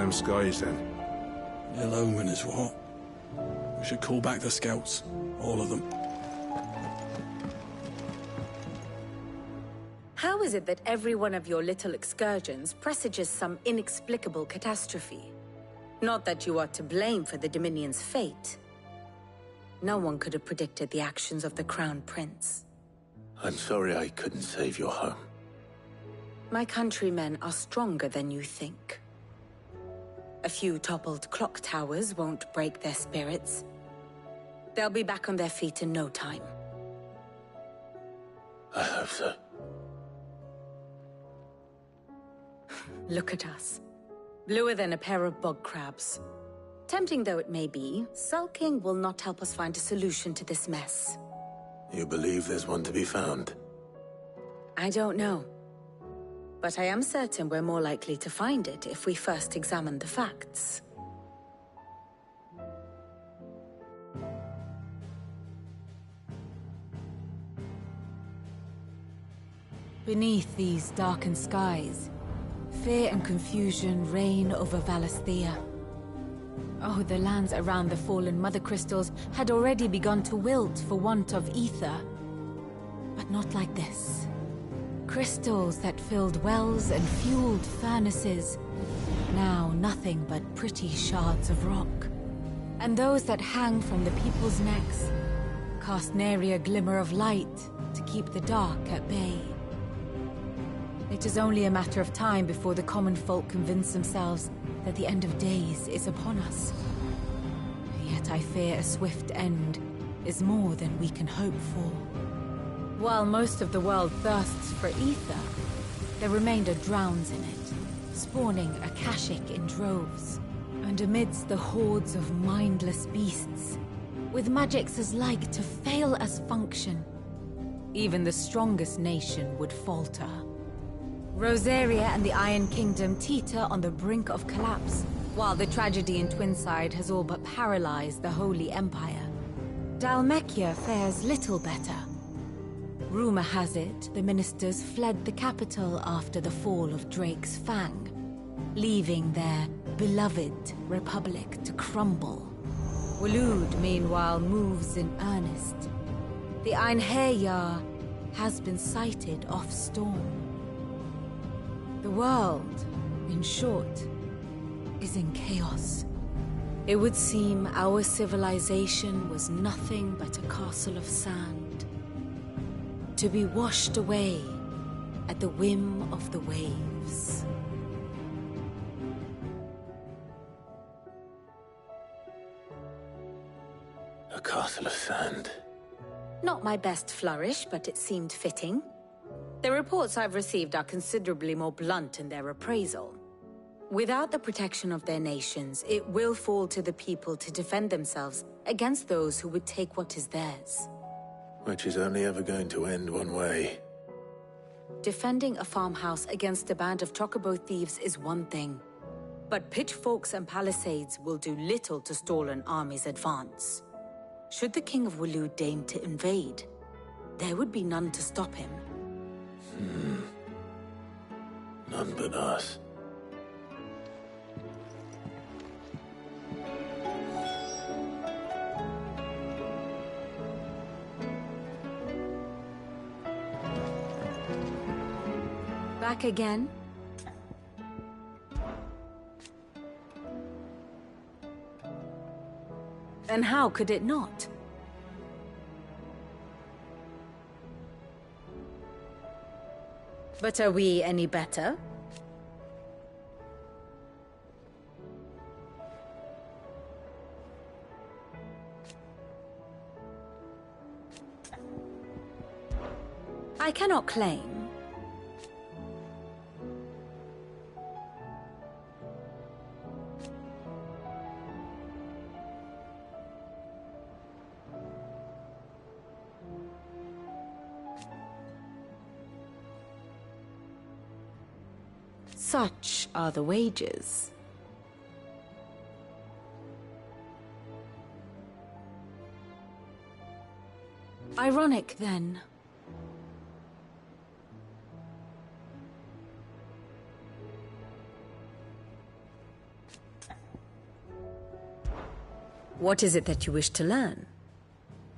damn skies, then. Ill omen is what? We should call back the scouts. All of them. How is it that every one of your little excursions presages some inexplicable catastrophe? Not that you are to blame for the Dominion's fate. No one could have predicted the actions of the Crown Prince. I'm sorry I couldn't save your home. My countrymen are stronger than you think. A few toppled clock towers won't break their spirits. They'll be back on their feet in no time. I hope so. Look at us. Bluer than a pair of bog crabs. Tempting though it may be, sulking will not help us find a solution to this mess. You believe there's one to be found? I don't know. But I am certain we're more likely to find it if we first examine the facts. Beneath these darkened skies, fear and confusion reign over Valisthea. Oh, the lands around the fallen Mother Crystals had already begun to wilt for want of ether. But not like this. Crystals that filled wells and fueled furnaces. Now nothing but pretty shards of rock. And those that hang from the people's necks cast nary a glimmer of light to keep the dark at bay. It is only a matter of time before the common folk convince themselves that the end of days is upon us. Yet I fear a swift end is more than we can hope for. While most of the world thirsts for ether, the remainder drowns in it, spawning Akashic in droves. And amidst the hordes of mindless beasts, with magics as like to fail as function, even the strongest nation would falter. Rosaria and the Iron Kingdom teeter on the brink of collapse, while the tragedy in Twinside has all but paralyzed the Holy Empire. Dhalmekia fares little better. Rumor has it the ministers fled the capital after the fall of Drake's Fang, leaving their beloved republic to crumble. Waloed, meanwhile, moves in earnest. The Einherjar has been sighted off-storm. The world, in short, is in chaos. It would seem our civilization was nothing but a castle of sand, to be washed away at the whim of the waves. A castle of sand. Not my best flourish, but it seemed fitting. The reports I've received are considerably more blunt in their appraisal. Without the protection of their nations, it will fall to the people to defend themselves against those who would take what is theirs. Which is only ever going to end one way. Defending a farmhouse against a band of chocobo thieves is one thing, but pitchforks and palisades will do little to stall an army's advance. Should the King of Waloed deign to invade, there would be none to stop him. None but us. Back again? And how could it not? But are we any better? I cannot claim. Such are the wages. Ironic, then. What is it that you wish to learn?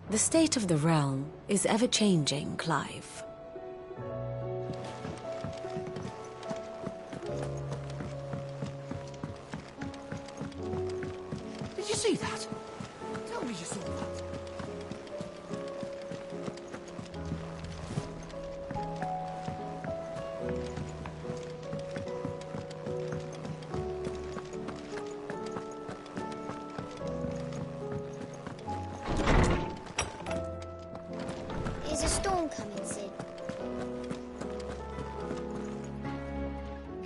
The state of the realm is ever-changing, Clive. Did you see that? Tell me you saw that. Is a storm coming, Sid?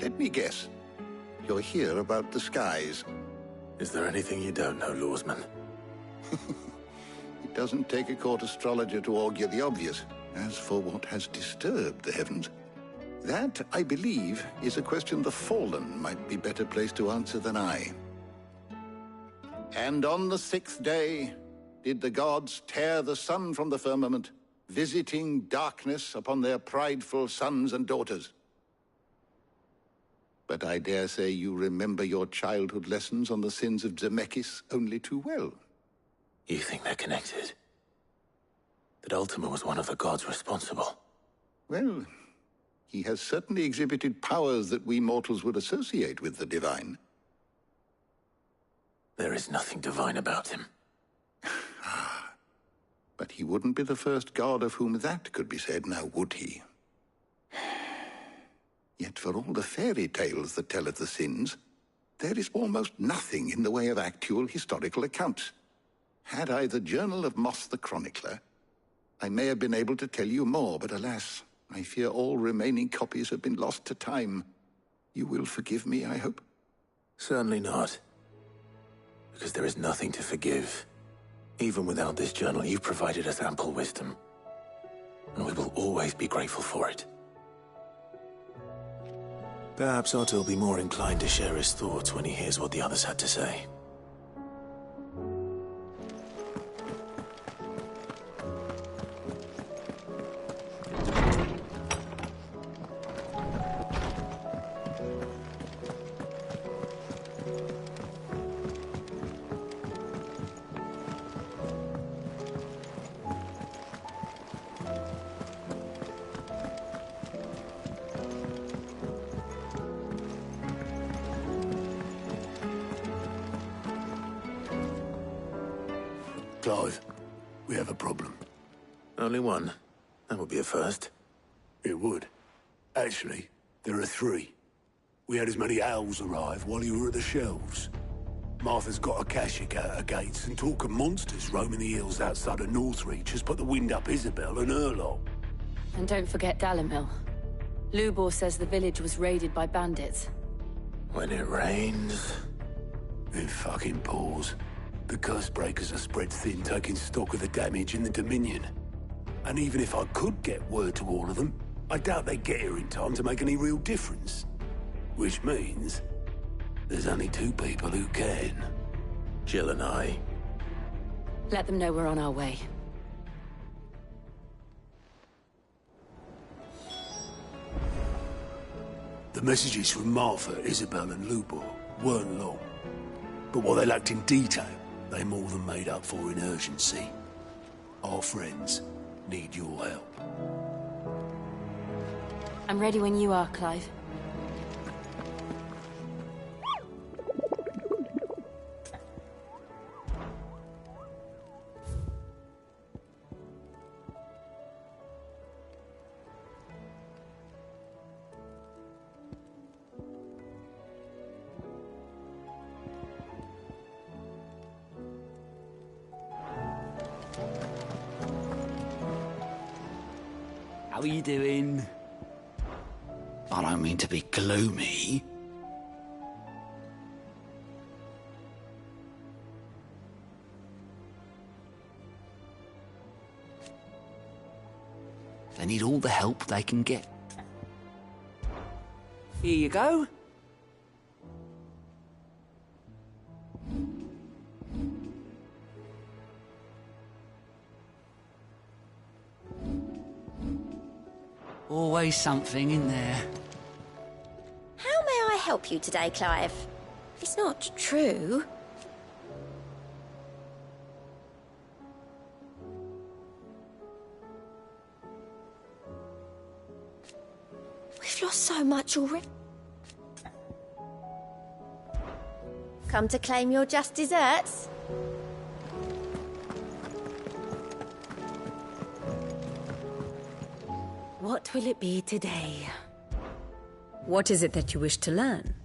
Let me guess. You're here about the skies. Is there anything you don't know, Lawsman? It doesn't take a court astrologer to augur the obvious. As for what has disturbed the heavens, that, I believe, is a question the Fallen might be better placed to answer than I. And on the 6th day did the gods tear the sun from the firmament, visiting darkness upon their prideful sons and daughters. But I dare say you remember your childhood lessons on the sins of Zemeckis only too well. You think they're connected? That Ultima was one of the gods responsible? Well, he has certainly exhibited powers that we mortals would associate with the divine. There is nothing divine about him. But he wouldn't be the first god of whom that could be said, now would he? Yet for all the fairy tales that tell of the sins, there is almost nothing in the way of actual historical accounts. Had I the Journal of Moss the Chronicler, I may have been able to tell you more, but alas, I fear all remaining copies have been lost to time. You will forgive me, I hope? Certainly not. Because there is nothing to forgive. Even without this journal, you've provided us ample wisdom. And we will always be grateful for it. Perhaps Otto will be more inclined to share his thoughts when he hears what the others had to say. Clive, we have a problem. Only one. That would be a first. It would. Actually, there are 3. We had as many owls arrive while you were at the shelves. Martha's got a Kashik out her gates, and talk of monsters roaming the hills outside of Northreach has put the wind up Isabel and her lot. And don't forget Dalimil. Lubor says the village was raided by bandits. When it rains... It fucking pours. The Cursebreakers are spread thin, taking stock of the damage in the Dominion. And even if I could get word to all of them, I doubt they'd get here in time to make any real difference. Which means... there's only 2 people who can. Jill and I. Let them know we're on our way. The messages from Martha, Isabel and Lubor weren't long. But what they lacked in detail, they more than made up for in urgency. Our friends need your help. I'm ready when you are, Clive. How are you doing? I don't mean to be gloomy. They need all the help they can get. Here you go. Always something in there. How may I help you today, Clive? It's not true. so much already. Come to claim your just desserts? What will it be today? What is it that you wish to learn?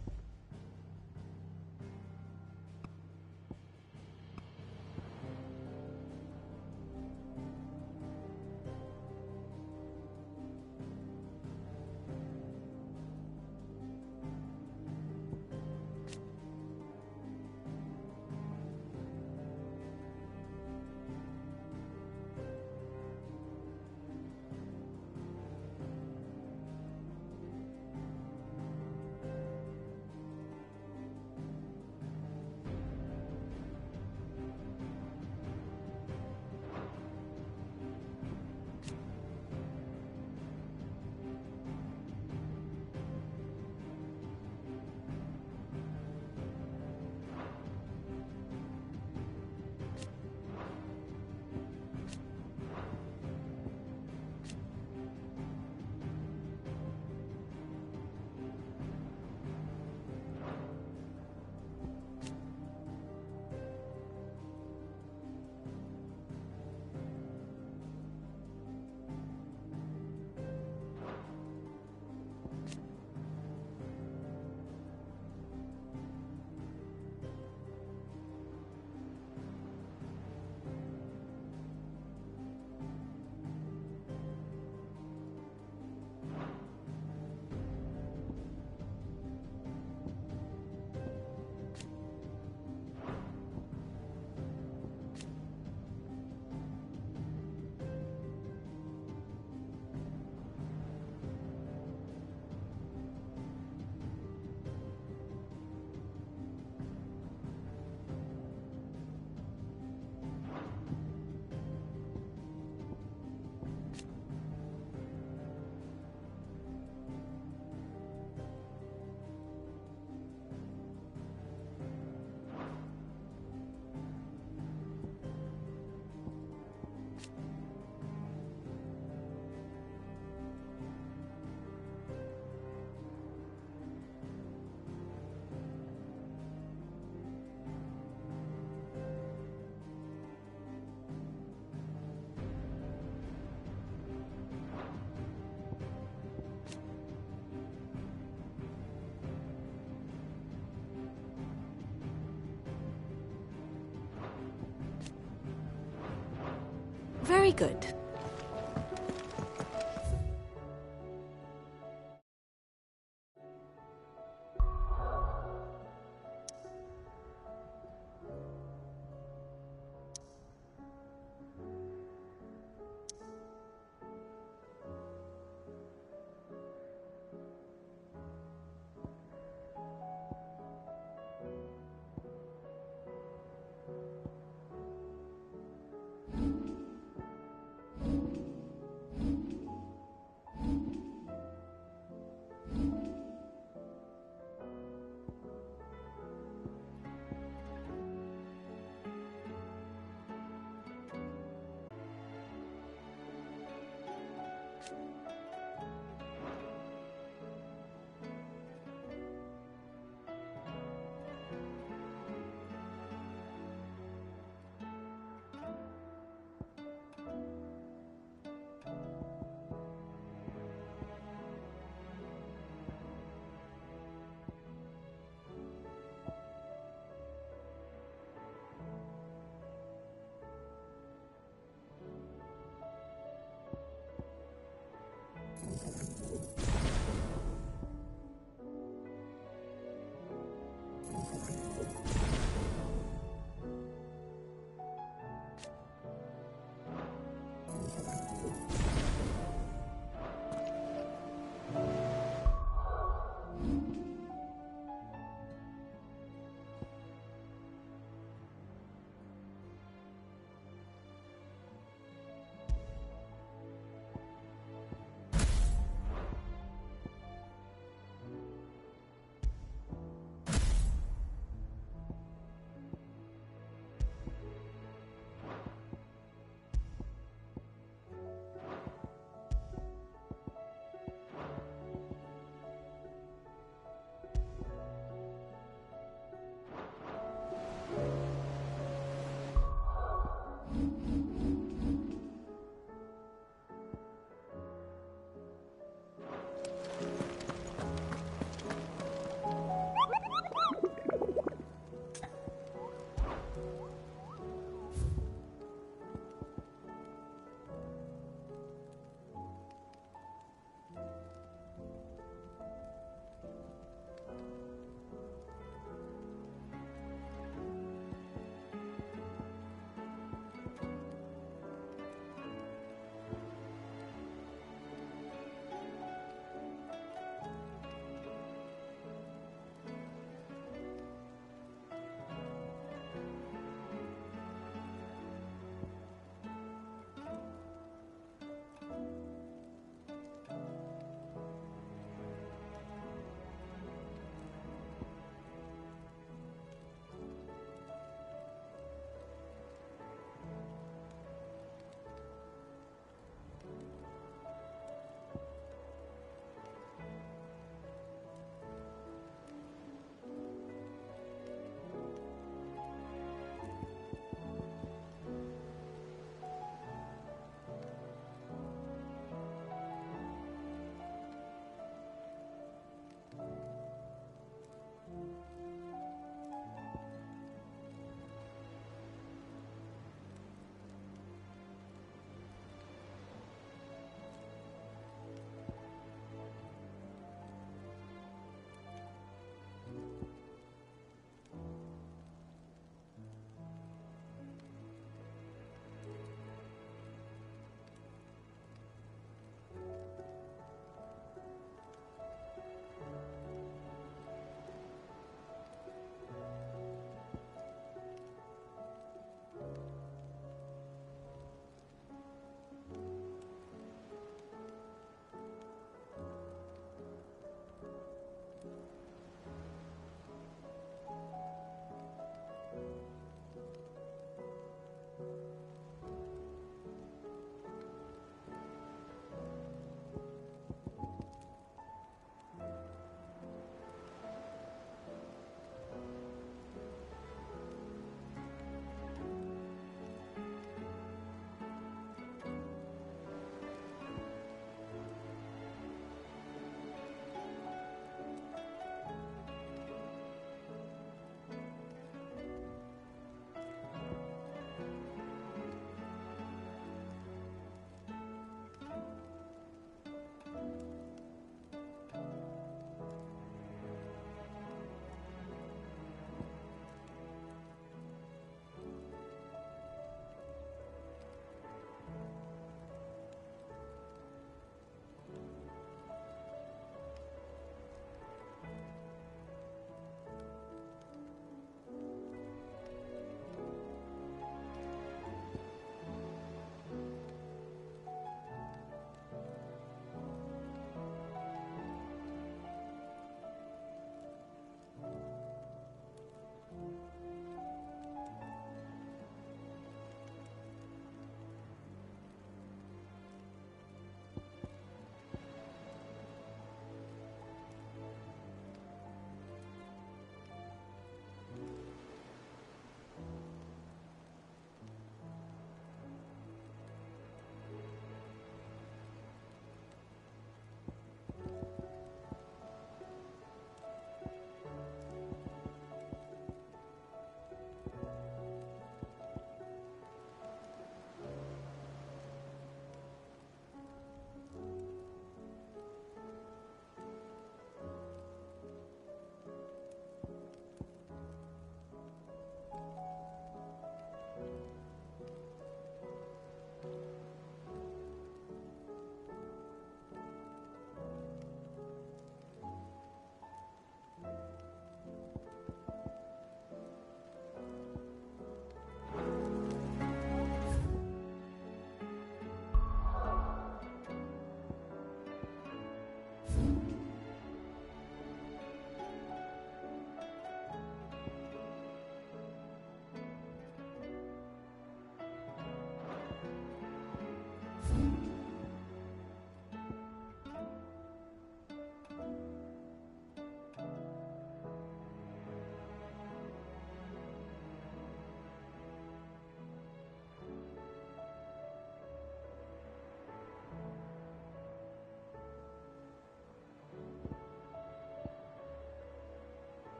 Very good.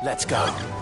Let's go.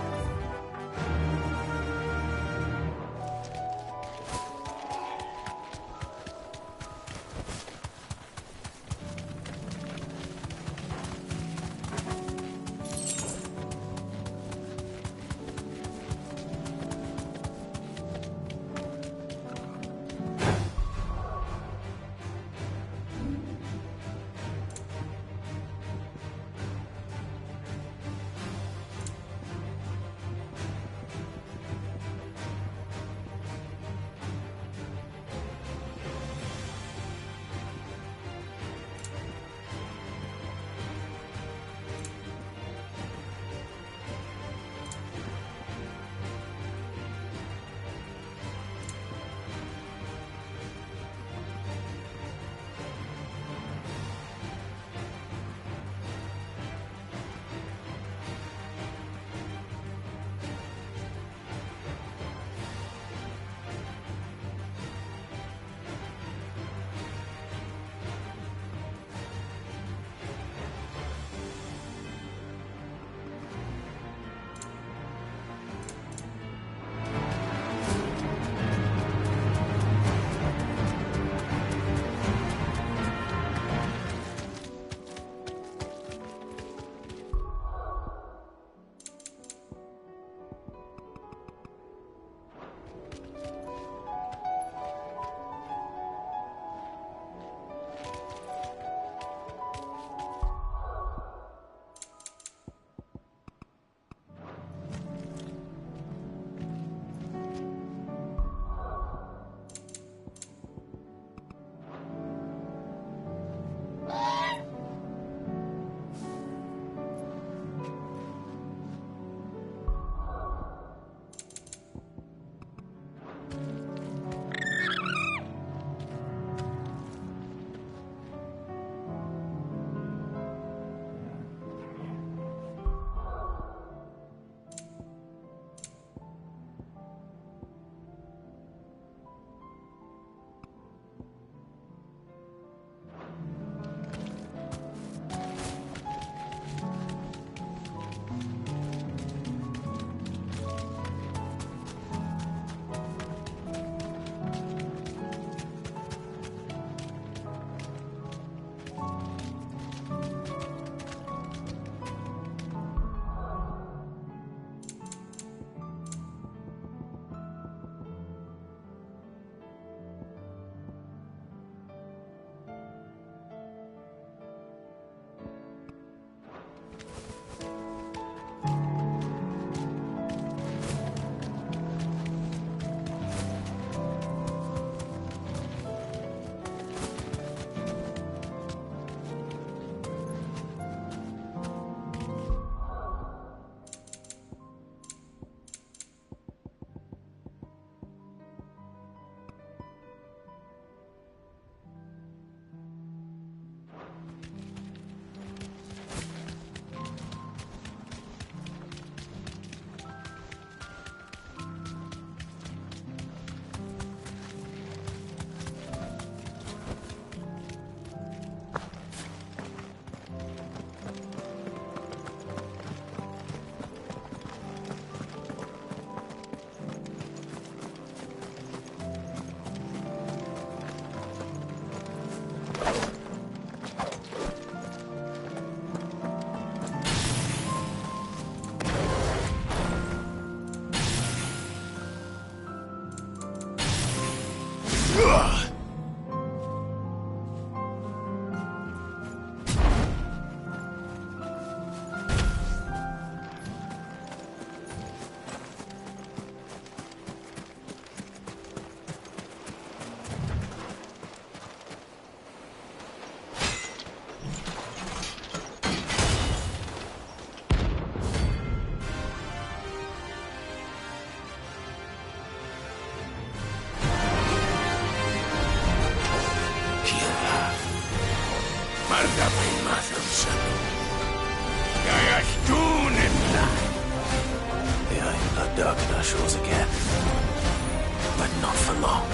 Darken our shores again. But not for long.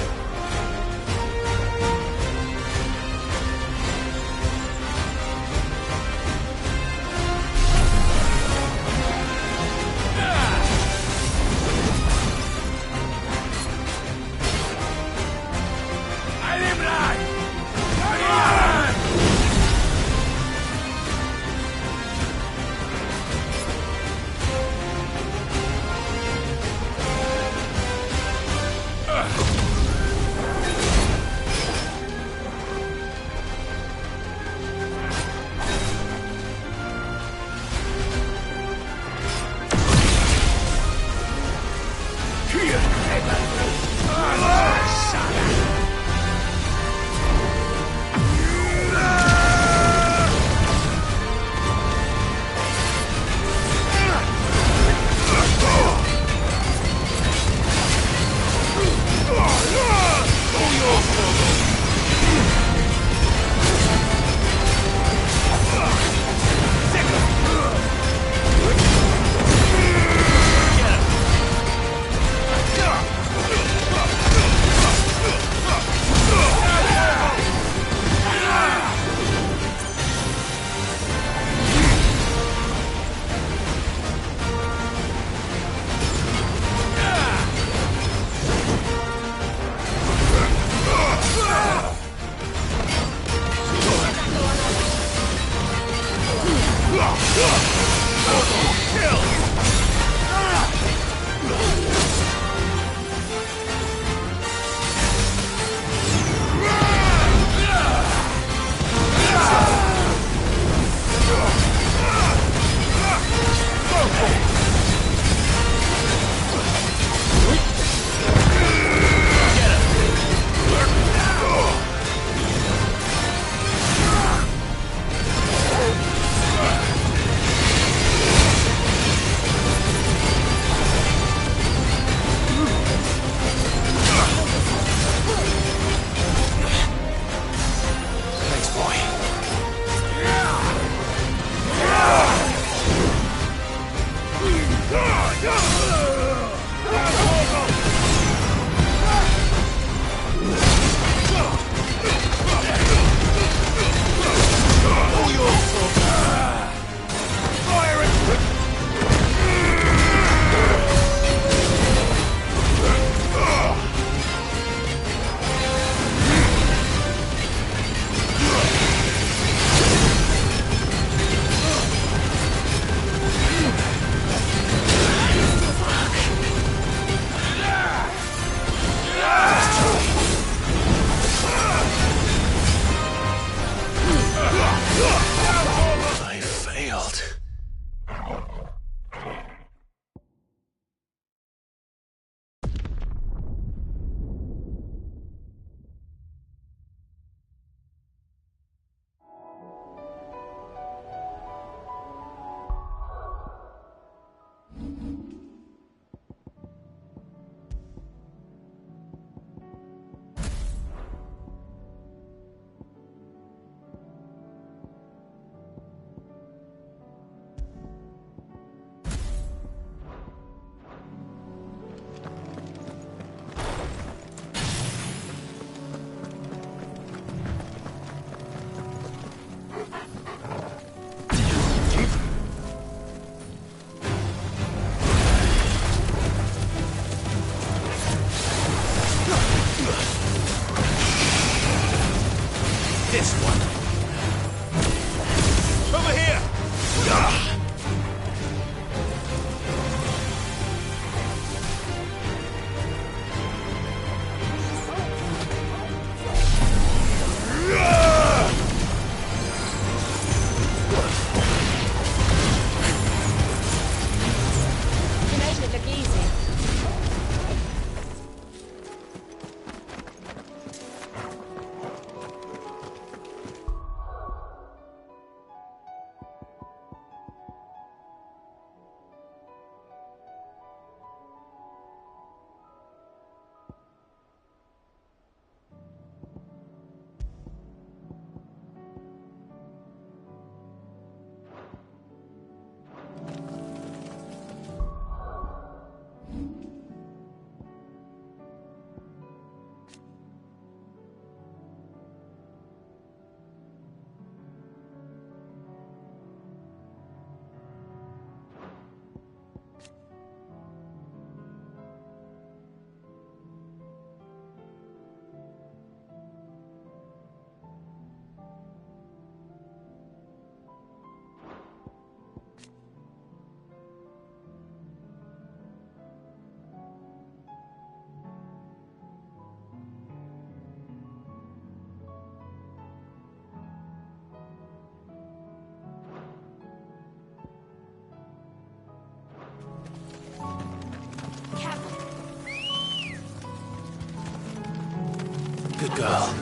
Good girl.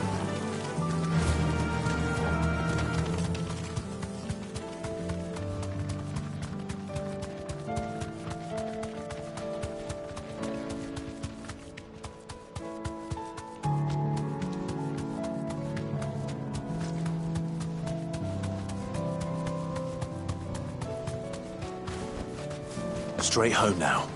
Straight home now.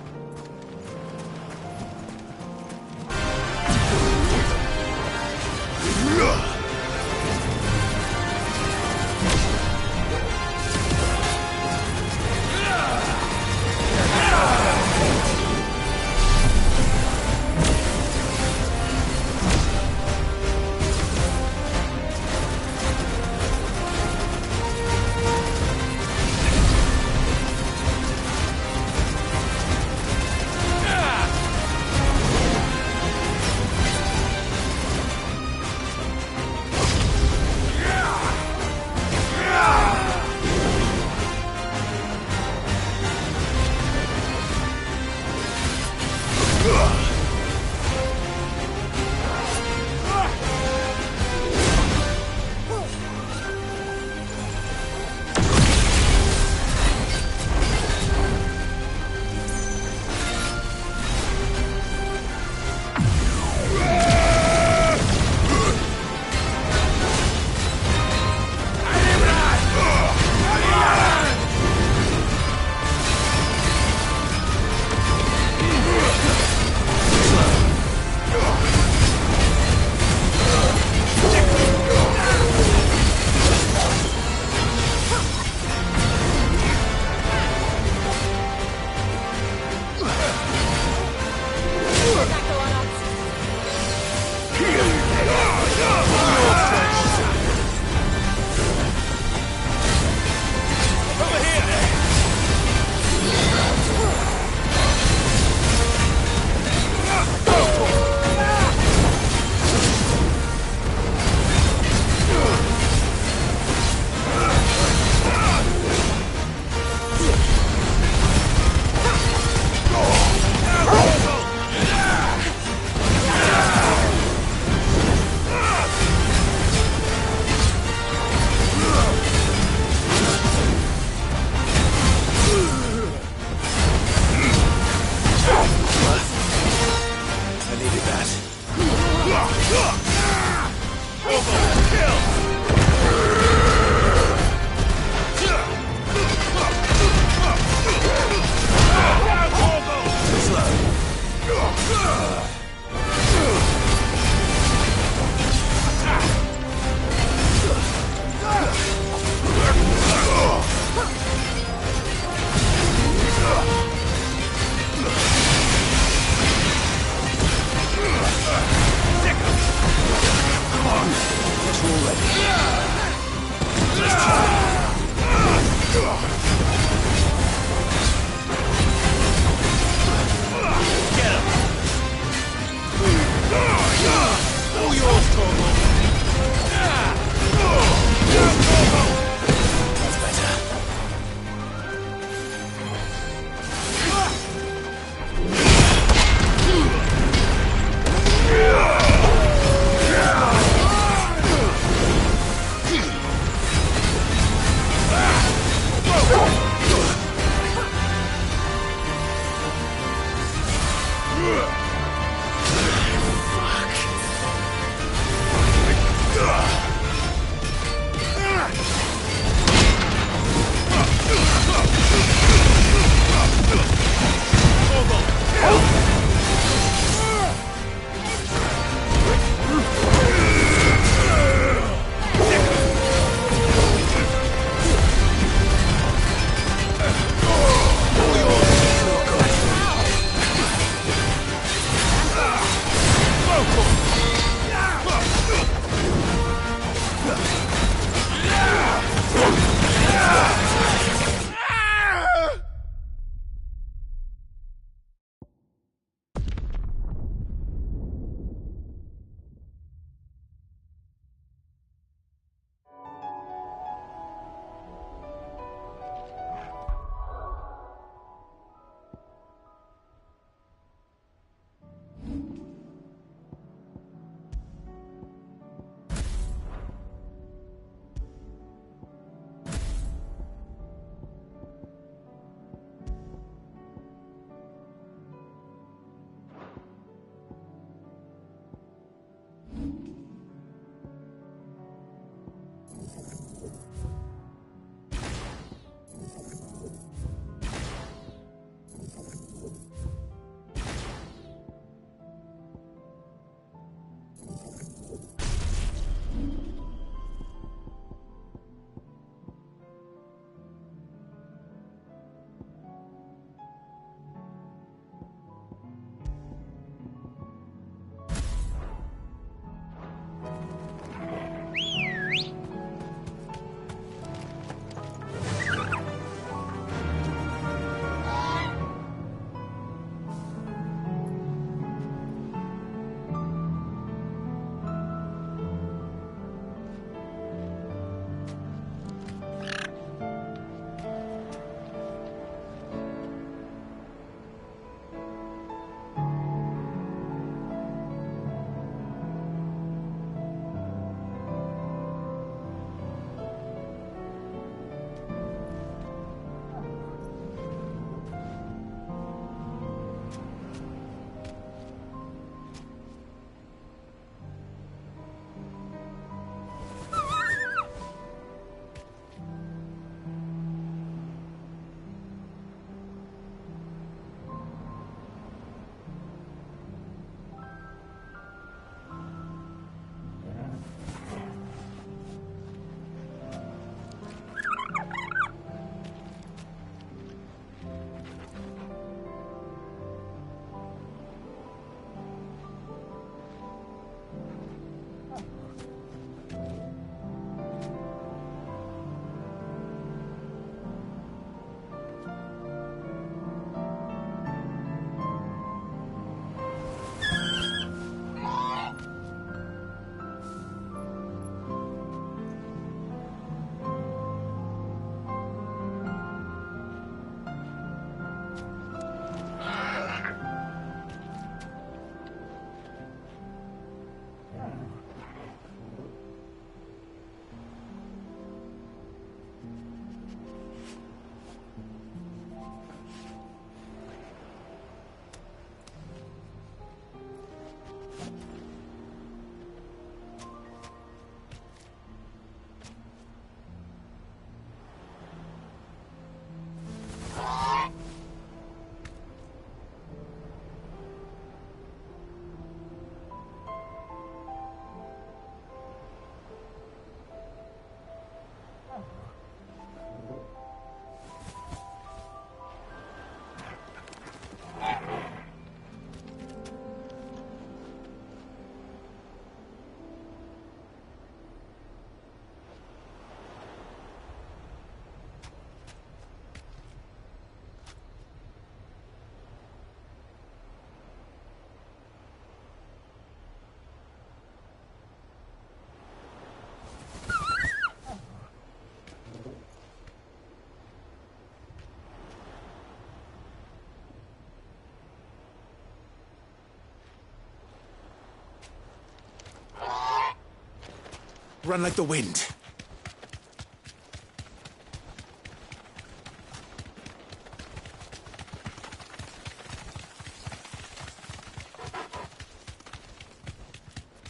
Run like the wind.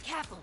Careful.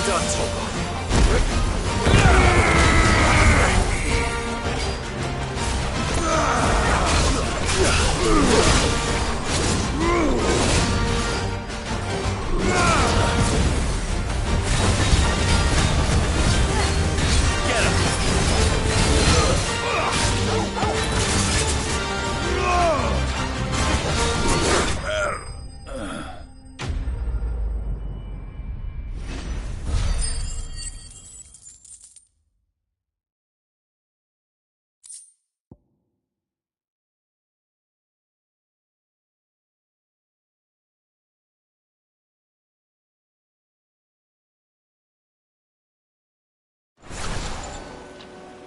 Well done, Torgal.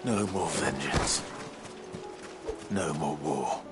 No more vengeance. No more war.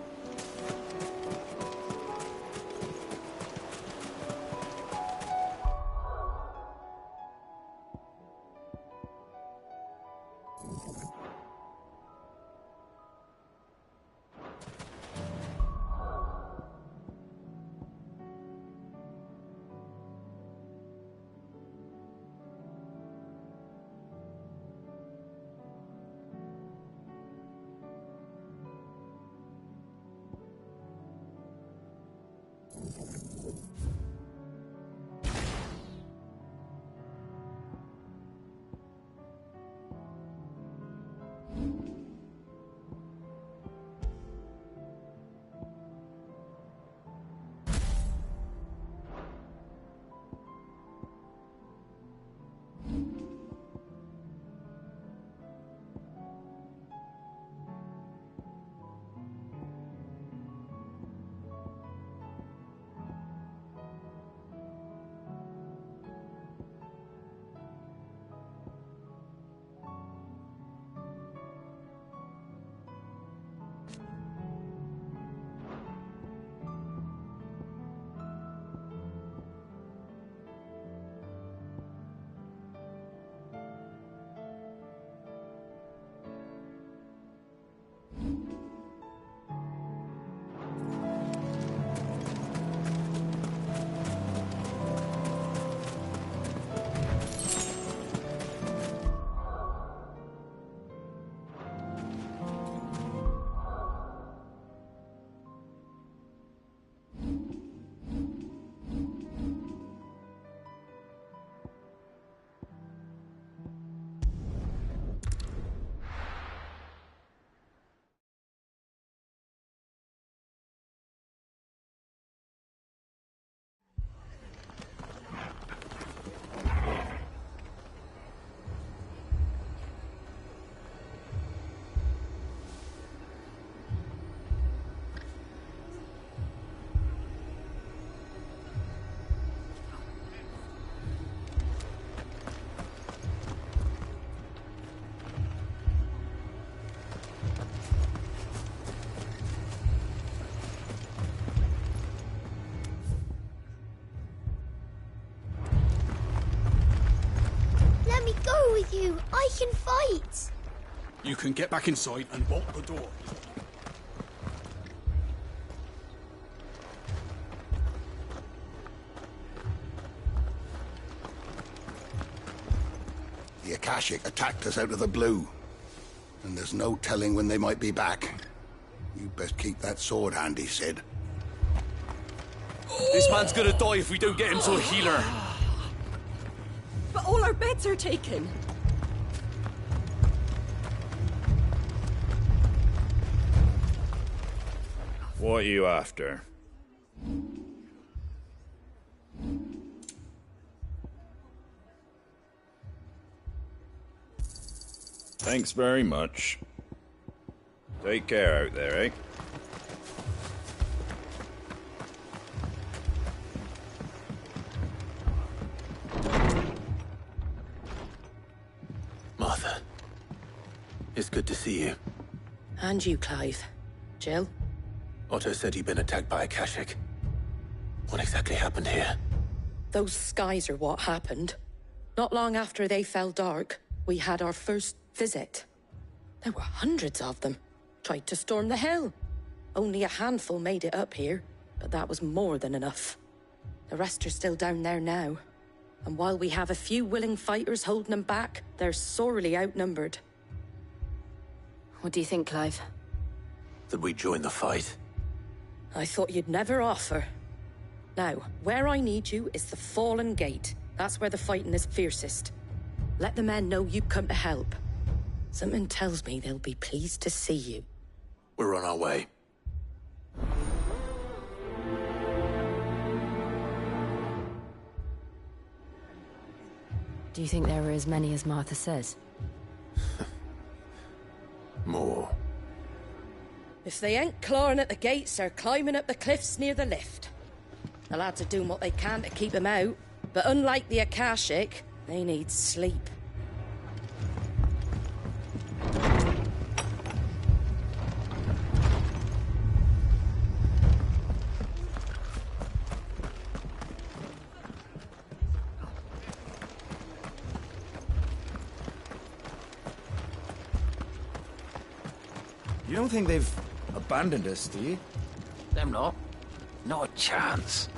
Let me go with you. I can fight. You can get back inside and bolt the door. The Akashic attacked us out of the blue. And there's no telling when they might be back. You best keep that sword handy, Sid. This man's gonna die if we don't get him to a healer. But all our beds are taken. What are you after? Thanks very much. Take care out there, eh? Martha, it's good to see you. And you, Clive. Jill? Otto said you'd been attacked by Akashic. What exactly happened here? Those skies are what happened. Not long after they fell dark, we had our first visit. There were hundreds of them. Tried to storm the hill. Only a handful made it up here, but that was more than enough. The rest are still down there now. And while we have a few willing fighters holding them back, they're sorely outnumbered. What do you think, Clive? That we join the fight. I thought you'd never offer. Now, where I need you is the Fallen Gate. That's where the fighting is fiercest. Let the men know you come to help. Something tells me they'll be pleased to see you. We're on our way. Do you think there are as many as Martha says? More. If they ain't clawing at the gates, they're climbing up the cliffs near the lift. The lads are doing what they can to keep them out, but unlike the Akashic, they need sleep. You don't think they've abandoned us, do you? Them not. Not a chance.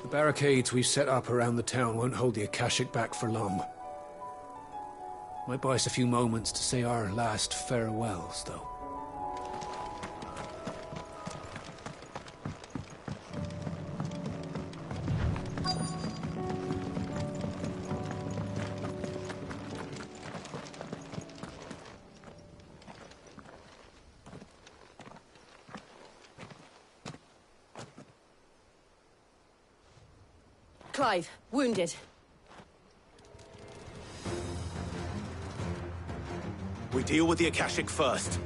The barricades we've set up around the town won't hold the Akashic back for long. Might buy us a few moments to say our last farewells, though. Clive, wounded. We deal with the Akashic first.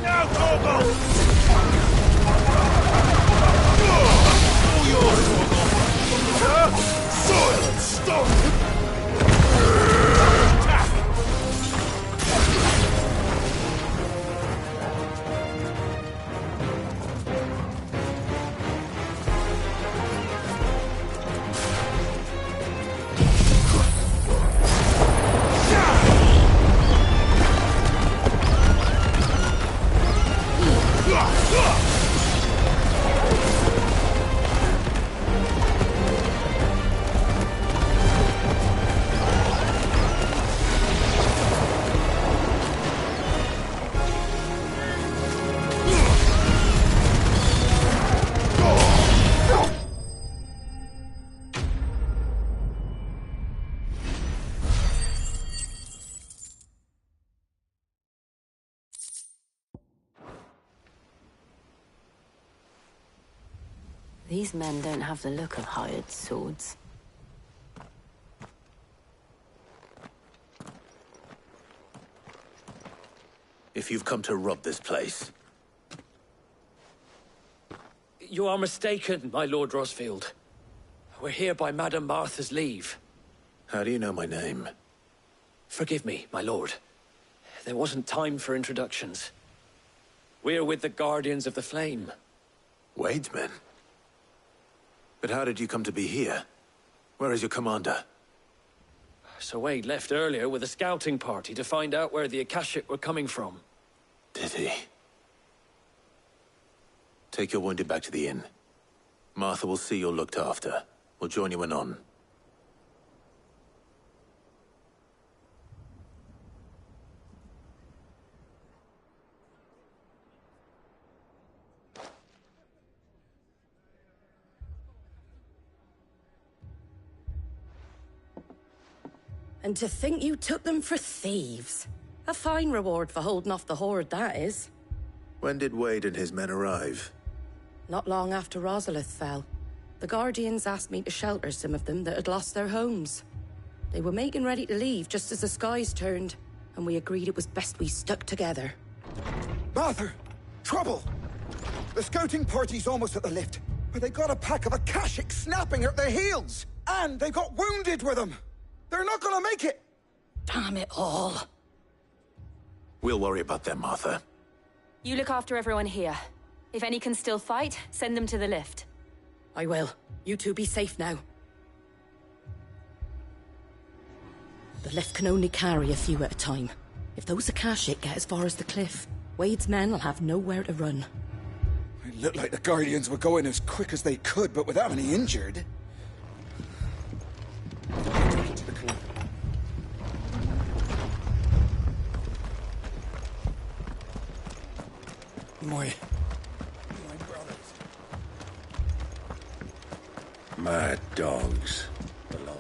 Now, Torgal! Silence! Stop! These men don't have the look of hired swords. If you've come to rob this place... You are mistaken, my Lord Rosfield. We're here by Madame Martha's leave. How do you know my name? Forgive me, my lord. There wasn't time for introductions. We're with the Guardians of the Flame. Wade's men? But how did you come to be here? Where is your commander? Sir Wade left earlier with a scouting party to find out where the Akashic were coming from. Did he? Take your wounded back to the inn. Martha will see you're looked after. We'll join you anon. And to think you took them for thieves. A fine reward for holding off the horde, that is. When did Wade and his men arrive? Not long after Rosalith fell. The Guardians asked me to shelter some of them that had lost their homes. They were making ready to leave just as the skies turned, and we agreed it was best we stuck together. Martha! Trouble! The scouting party's almost at the lift, but they got a pack of Akashic snapping at their heels! And they got wounded with them! They're not gonna make it! Damn it all. We'll worry about them, Martha. You look after everyone here. If any can still fight, send them to the lift. I will. You two be safe now. The lift can only carry a few at a time. If those Akashic get as far as the cliff, Wade's men will have nowhere to run. It looked like the Guardians were going as quick as they could, but without any injured. To the cliff. My brothers. Mad dogs. Below.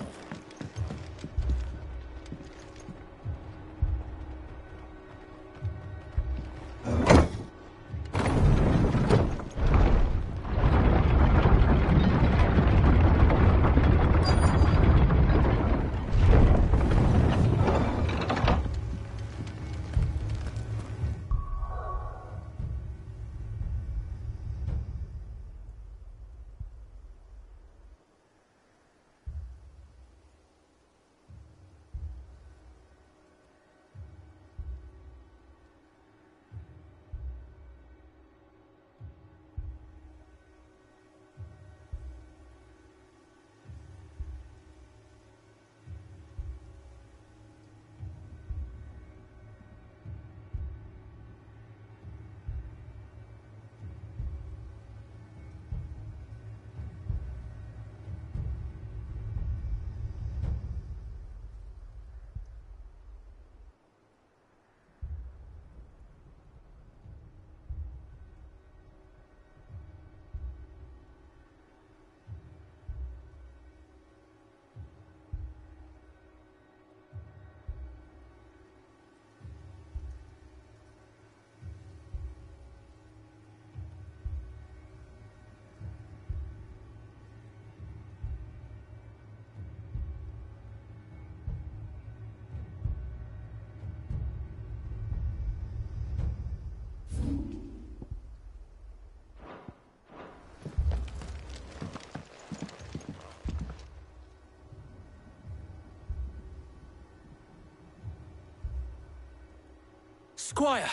Squire!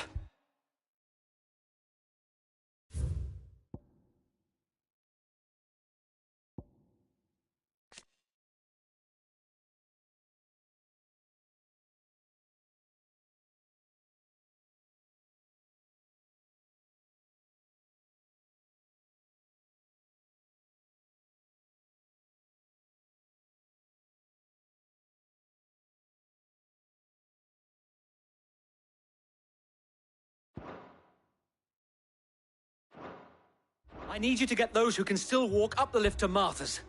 I need you to get those who can still walk up the lift to Martha's.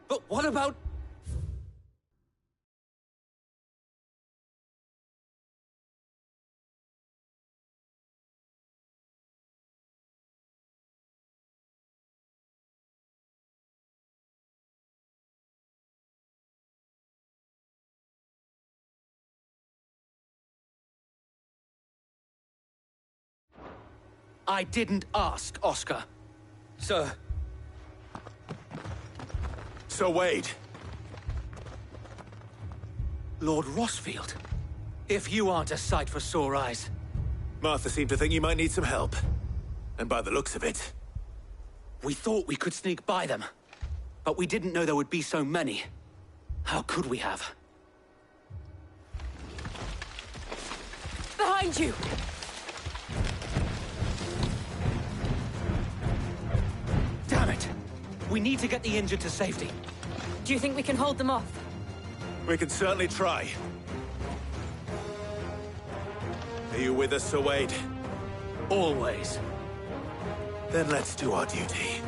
But what about... I didn't ask, Oscar. Sir. Sir Wade. Lord Rossfield. If you aren't a sight for sore eyes. Martha seemed to think you might need some help. And by the looks of it... We thought we could sneak by them. But we didn't know there would be so many. How could we have? Behind you! Damn it! We need to get the injured to safety. Do you think we can hold them off? We can certainly try. Are you with us, Sir Wade? Always. Then let's do our duty.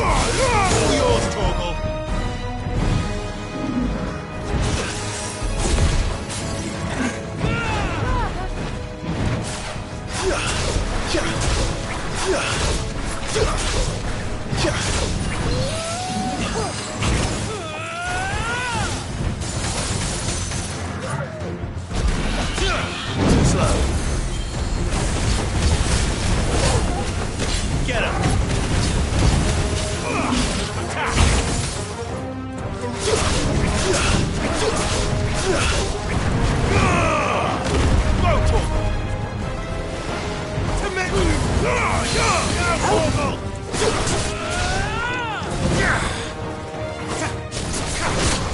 All yours, Torgal. Too slow. Get him.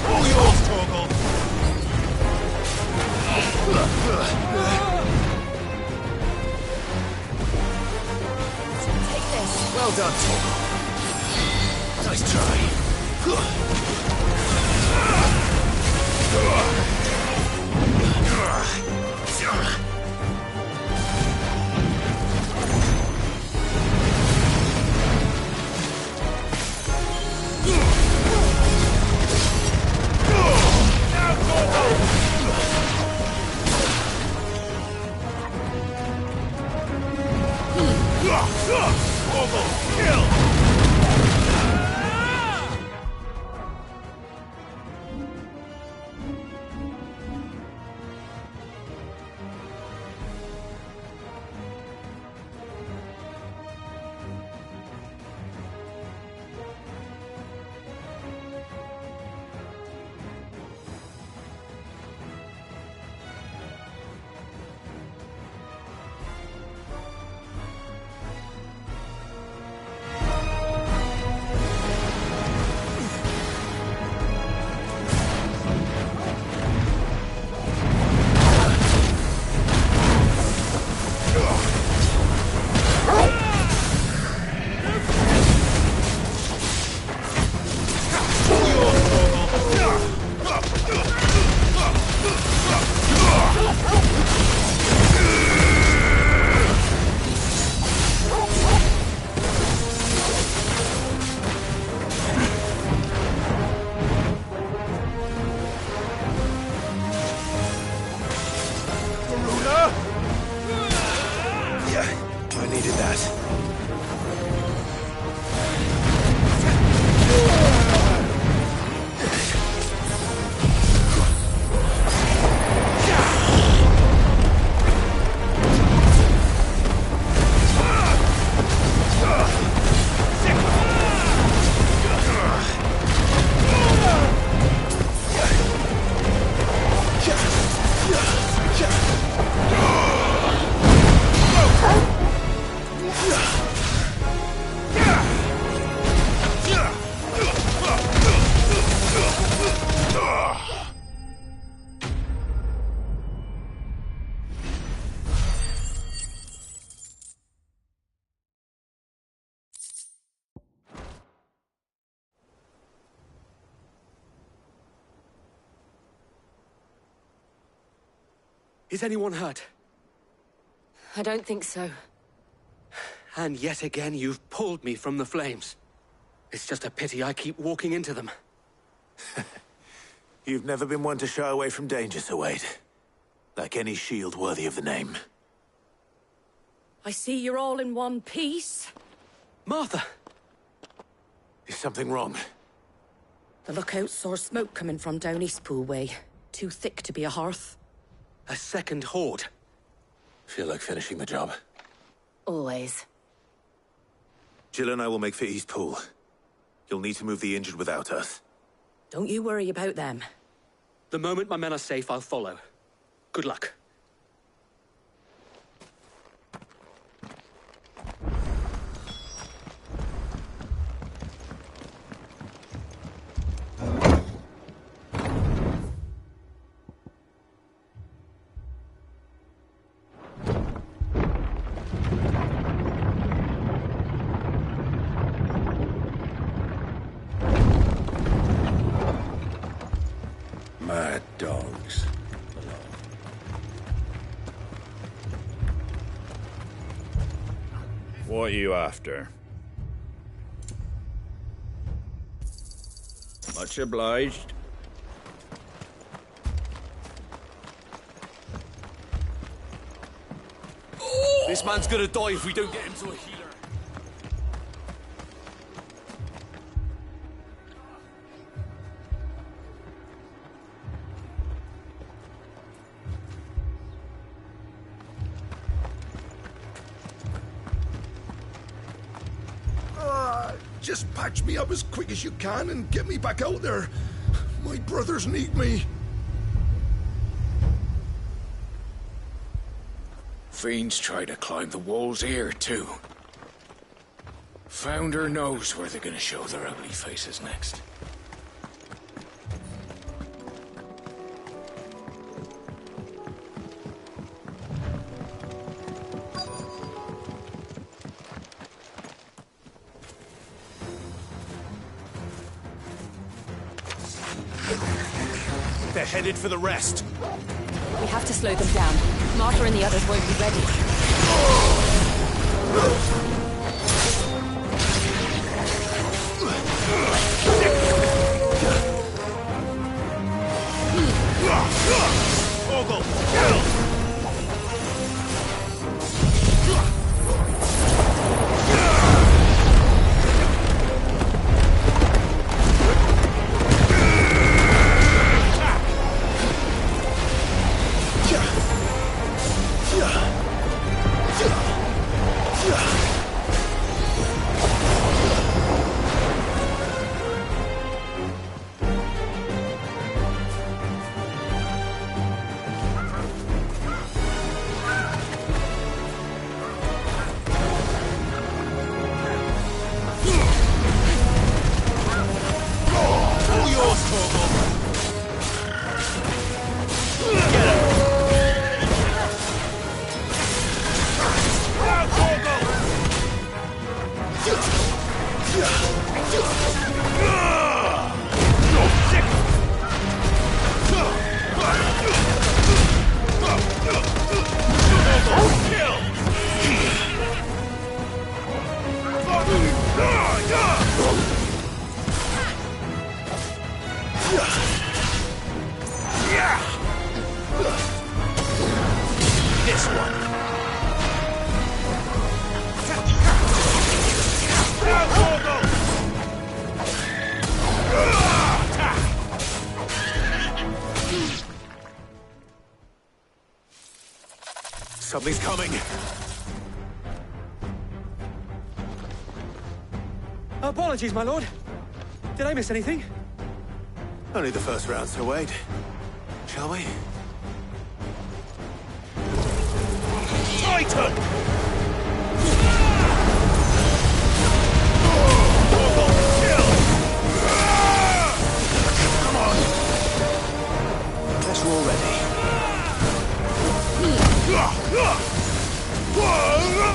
All yours, Torgal. Take this. Well done, Torgal. Nice try. I needed that. Is anyone hurt? I don't think so. And yet again, you've pulled me from the flames. It's just a pity I keep walking into them. You've never been one to shy away from danger, Sir Wade. Like any shield worthy of the name. I see you're all in one piece. Martha! Is something wrong? The lookout saw smoke coming from down Eastpool way. Too thick to be a hearth. A second horde. Feel like finishing the job? Always. Jill and I will make for Eastpool. You'll need to move the injured without us. Don't you worry about them. The moment my men are safe, I'll follow. Good luck. Mad dogs. What are you after? Much obliged. This man's gonna die if we don't get him to a healer. Just patch me up as quick as you can and get me back out there. My brothers need me. Fiends try to climb the walls here, too. Founder knows where they're gonna show their ugly faces next. They're headed for the rest. We have to slow them down. Martha and the others won't be ready. Torgal, kill! This one. Something's coming. Apologies, my lord. Did I miss anything? Only the first round's to wait. Shall we? Titan! Come on! Guess we're all ready.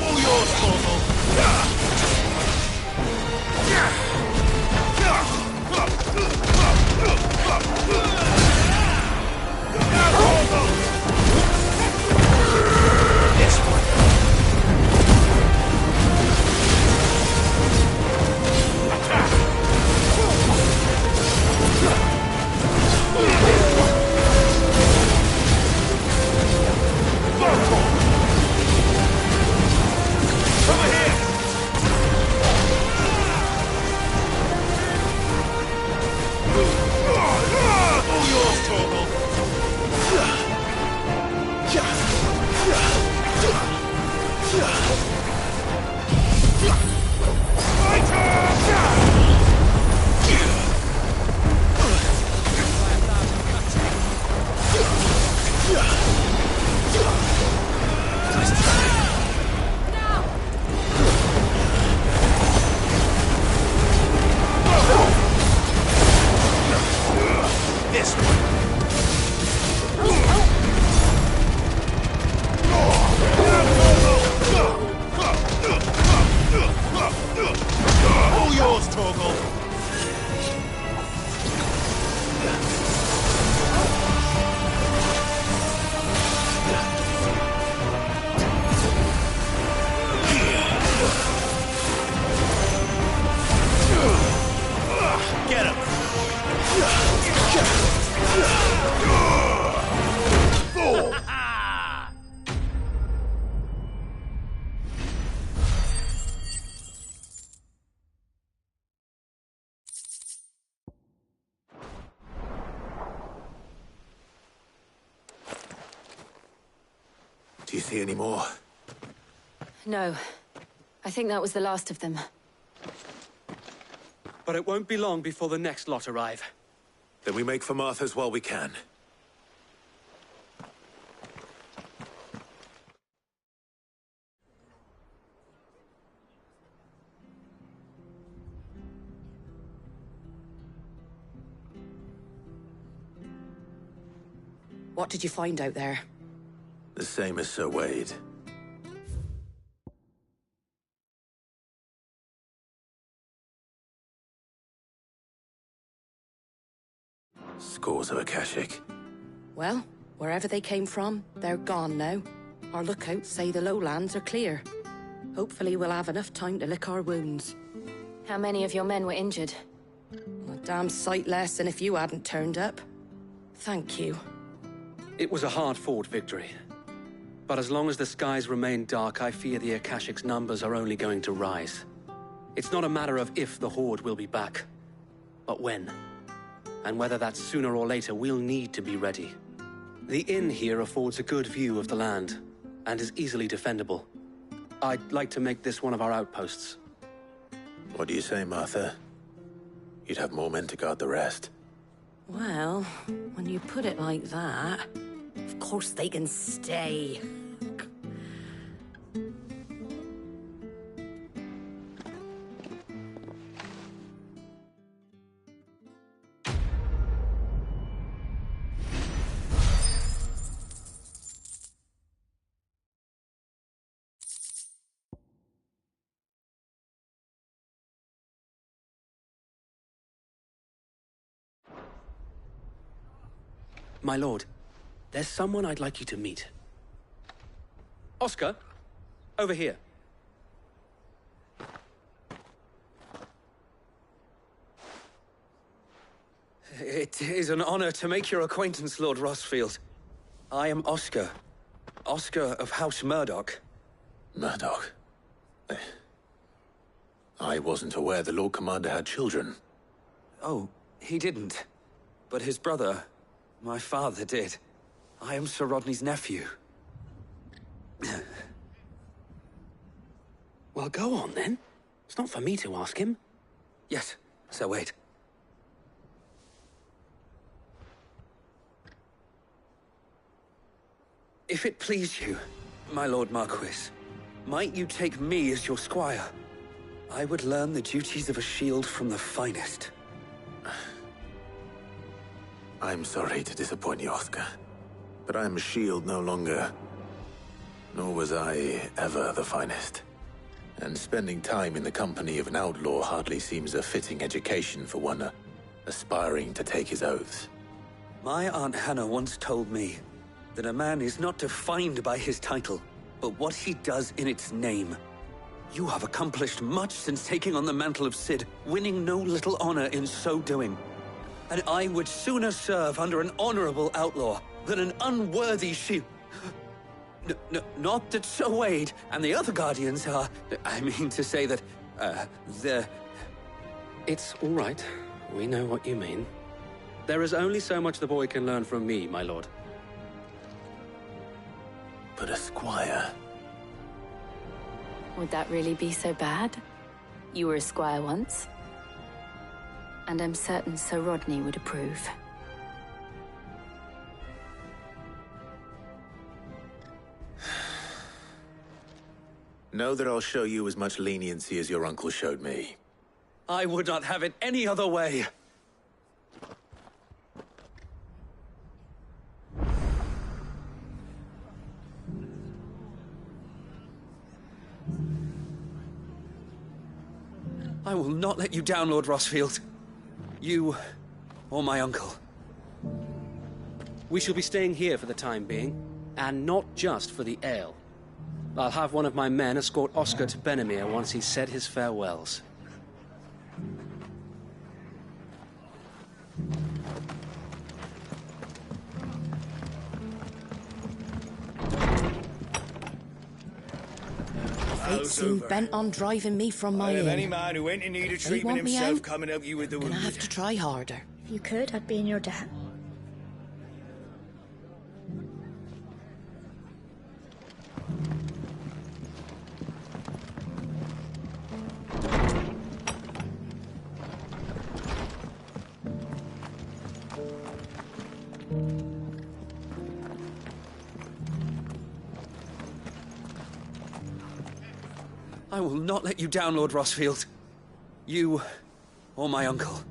All yours, Torgal! This one. Over here! All yours, Torgal! This one. All yours, Torgal. you see any more? No. I think that was the last of them. But it won't be long before the next lot arrive. Then we make for Martha's while we can. What did you find out there? The same as Sir Wade. Scores of Akashic. Well, wherever they came from, they're gone now. Our lookouts say the lowlands are clear. Hopefully we'll have enough time to lick our wounds. How many of your men were injured? A damn sight less than if you hadn't turned up. Thank you. It was a hard-fought victory. But as long as the skies remain dark, I fear the Akashic's numbers are only going to rise. It's not a matter of if the Horde will be back, but when. And whether that's sooner or later, we'll need to be ready. The inn here affords a good view of the land, and is easily defendable. I'd like to make this one of our outposts. What do you say, Martha? You'd have more men to guard the rest. Well, when you put it like that, of course they can stay. My lord, there's someone I'd like you to meet. Oscar, over here. It is an honor to make your acquaintance, Lord Rosfield. I am Oscar. Oscar of House Murdoch. Murdoch? I wasn't aware the Lord Commander had children. Oh, he didn't. But his brother, my father, did. I am Sir Rodney's nephew. Well, go on, then. It's not for me to ask him. Yes, Sir Wade. If it please you, my Lord Marquis, might you take me as your squire? I would learn the duties of a shield from the finest. I'm sorry to disappoint you, Oscar, but I'm a shield no longer. Nor was I ever the finest. And spending time in the company of an outlaw hardly seems a fitting education for one aspiring to take his oaths. My Aunt Hannah once told me that a man is not defined by his title, but what he does in its name. You have accomplished much since taking on the mantle of Cid, winning no little honor in so doing. And I would sooner serve under an honorable outlaw than an unworthy shield. Not that Sir Wade and the other Guardians are... I mean to say that, they're... It's all right. We know what you mean. There is only so much the boy can learn from me, my lord. But a squire... Would that really be so bad? You were a squire once. And I'm certain Sir Rodney would approve. Know that I'll show you as much leniency as your uncle showed me. I would not have it any other way. I will not let you down, Lord Rosfield. You or my uncle. We shall be staying here for the time being, and not just for the ale. I'll have one of my men escort Oscar to Benimir once he's said his farewells. Fate seemed bent on driving me from my inn. Any man who ain't in need of They treatment want me himself out, come and help you with the gonna wounded. have to try harder. If you could, I'd be in your debt. I will not let you down, Lord Rosfield. You or my uncle.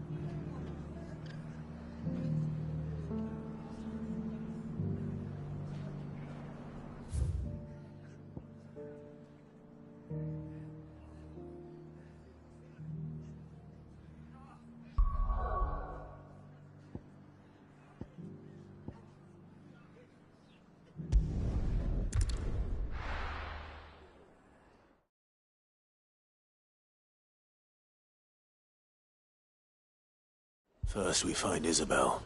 First we find Isabel.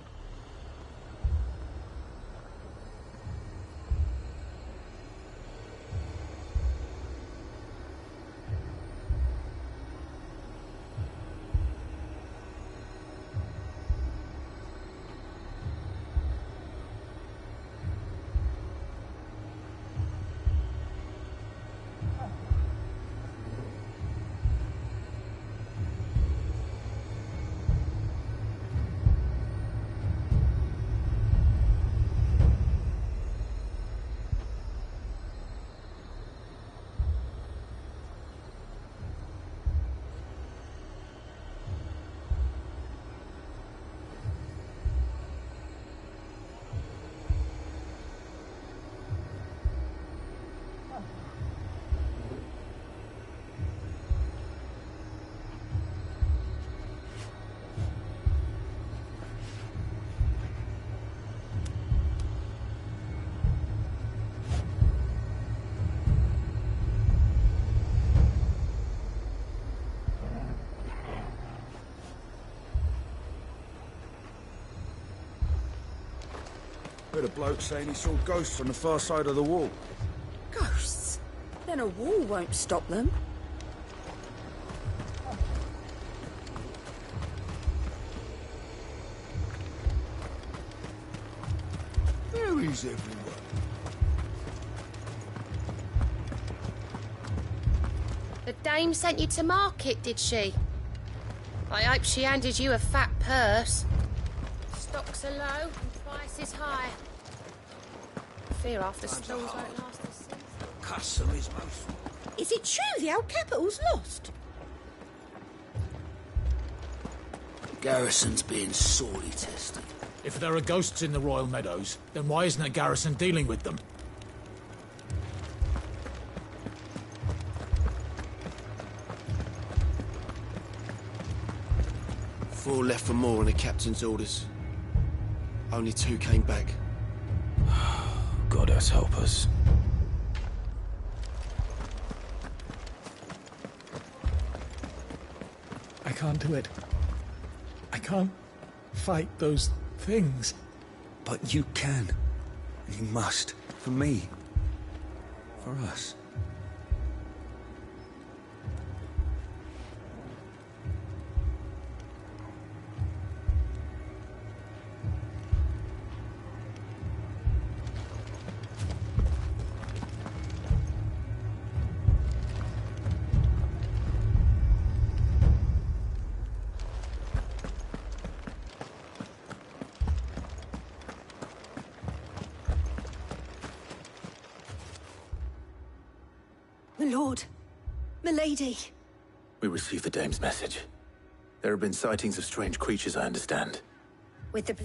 Heard a bloke saying he saw ghosts on the far side of the wall. Ghosts? Then a wall won't stop them. Fairies everywhere. The dame sent you to market, did she? I hope she handed you a fat purse. Stocks are low and prices high. Fear half the stalls won't last us since. The castle is most... Is it true the old capital's lost? The garrison's being sorely tested. If there are ghosts in the Royal Meadows, then why isn't the garrison dealing with them? Four left for more on the captain's orders. Only 2 came back. Goddess help us. I can't do it. I can't fight those things. But you can. And you must. For me. For us. My lord. Milady. We received the dame's message. There have been sightings of strange creatures, I understand. With the...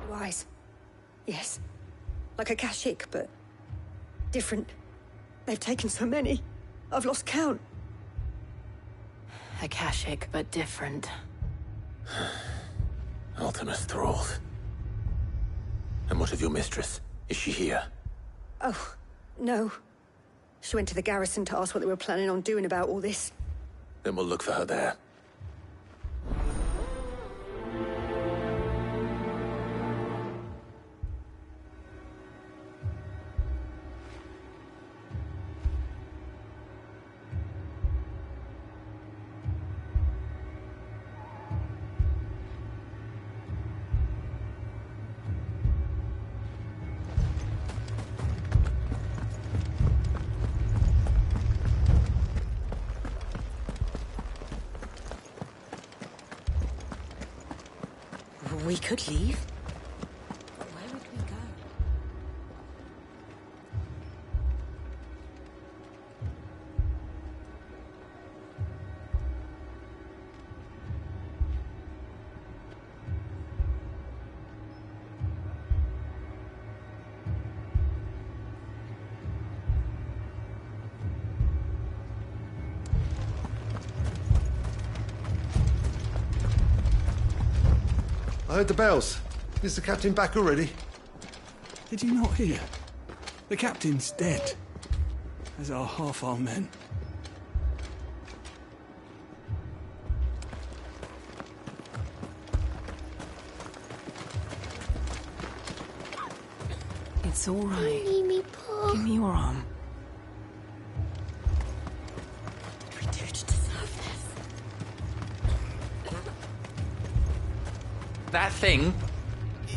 Wise. Yes. Like a Kashyyyk, but different. They've taken so many. I've lost count. Akashic, but different. Ultimus thralls. And what of your mistress? Is she here? Oh, no. She went to the garrison to ask what they were planning on doing about all this. Then we'll look for her there. We could leave. Where would we go? I heard the bells. Is the captain back already? Did you not hear? The captain's dead. As are half our men. It's all right. Give me your arm. We do to deserve this. That thing,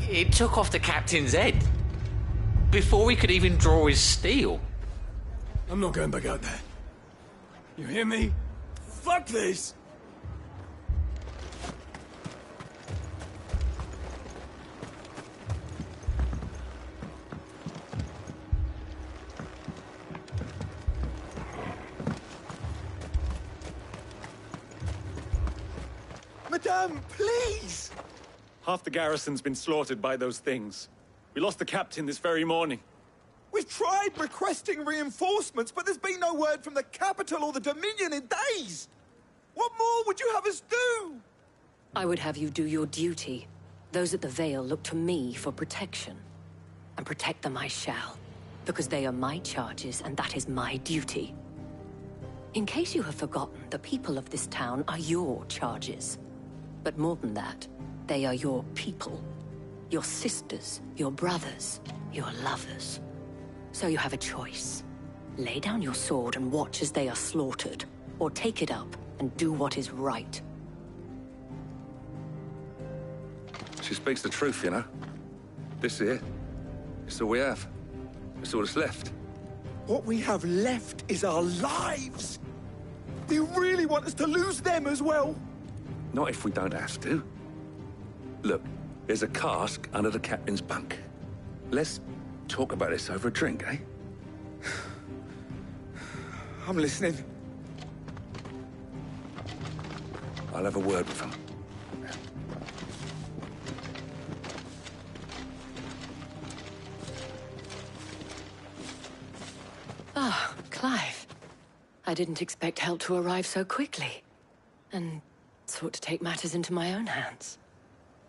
it took off the captain's head. Before he could even draw his steel. I'm not going back out there. You hear me? Fuck this! Madame, please! Half the garrison's been slaughtered by those things. We lost the captain this very morning. We've tried requesting reinforcements, but there's been no word from the capital or the Dominion in days! What more would you have us do? I would have you do your duty. Those at the Vale look to me for protection. And protect them I shall. Because they are my charges, and that is my duty. In case you have forgotten, the people of this town are your charges. But more than that, they are your people. Your sisters, your brothers, your lovers. So you have a choice. Lay down your sword and watch as they are slaughtered, or take it up and do what is right. She speaks the truth, you know. This here, it's all we have. It's all that's left. What we have left is our lives! Do you really want us to lose them as well? Not if we don't have to. Look, there's a cask under the captain's bunk. Let's talk about this over a drink, eh? I'm listening. I'll have a word with him. Ah, Clive. I didn't expect help to arrive so quickly. And sought to take matters into my own hands.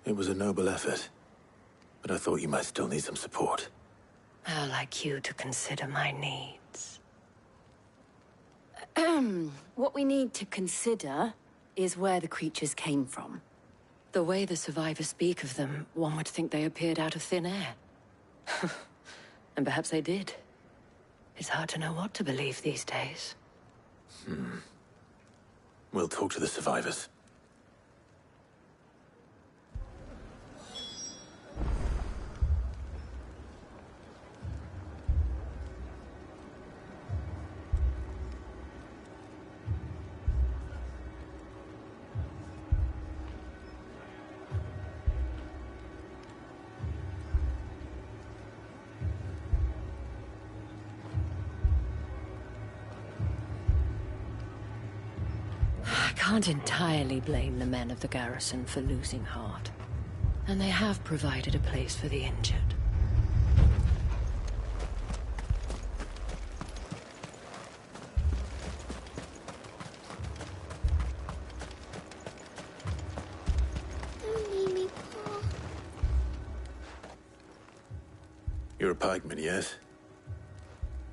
It was a noble effort, but I thought you might still need some support. How like you to consider my needs. What we need to consider is where the creatures came from. The way the survivors speak of them, one would think they appeared out of thin air. And perhaps they did. It's hard to know what to believe these days. We'll talk to the survivors. I can't entirely blame the men of the garrison for losing heart. And they have provided a place for the injured. You're a pikeman, yes?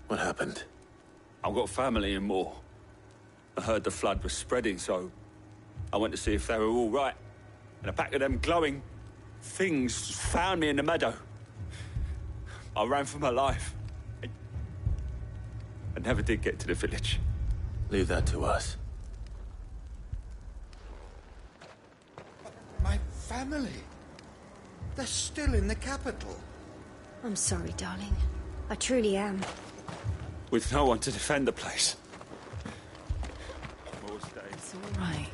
What happened? I've got family in Moor. I heard the flood was spreading, so I went to see if they were all right. And a pack of them glowing things found me in the meadow. I ran for my life. I never did get to the village. Leave that to us. My family. They're still in the capital. I'm sorry, darling. I truly am. With no one to defend the place. It's all right.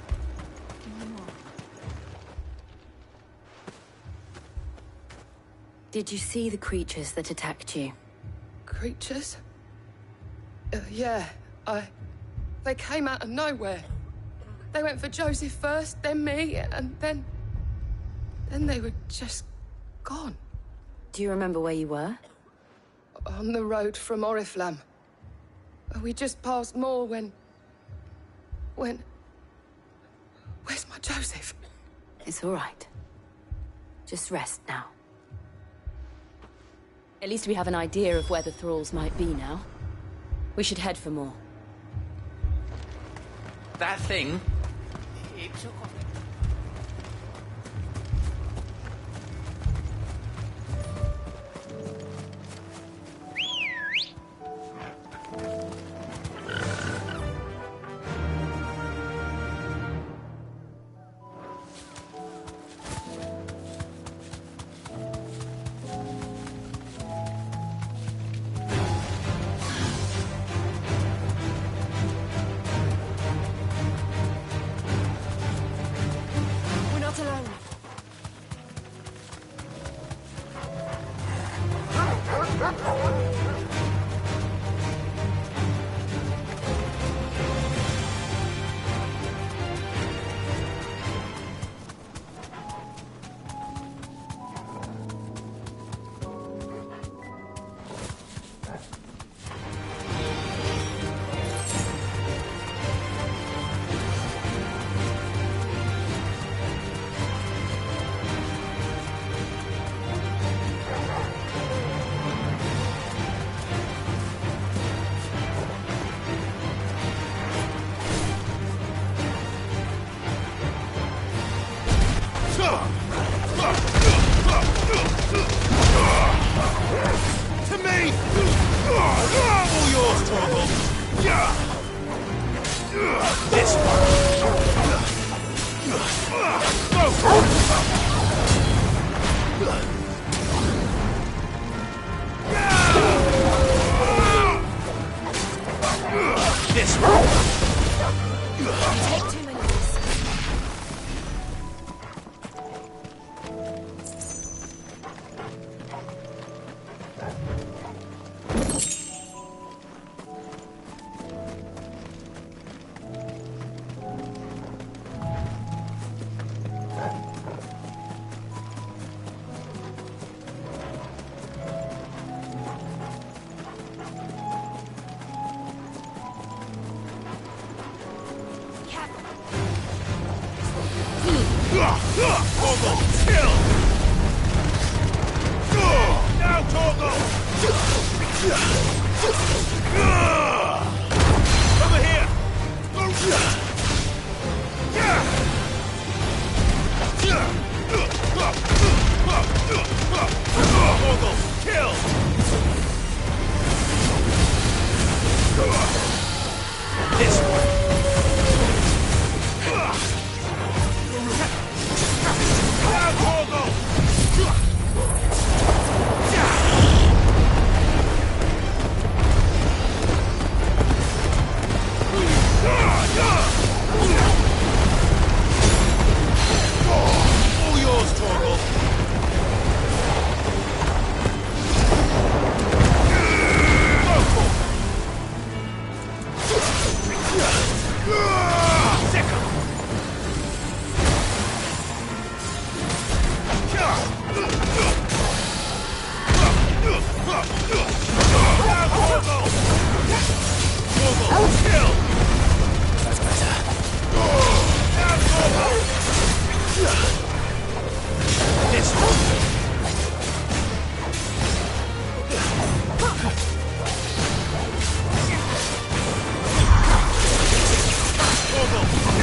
Did you see the creatures that attacked you? Creatures? Yeah, They came out of nowhere. They went for Joseph first, then me, and then they were just gone. Do you remember where you were? On the road from Oriflamme. We just passed Moor when... Where's my Joseph? It's all right. Just rest now. At least we have an idea of where the thralls might be now. We should head for more. That thing... It took off...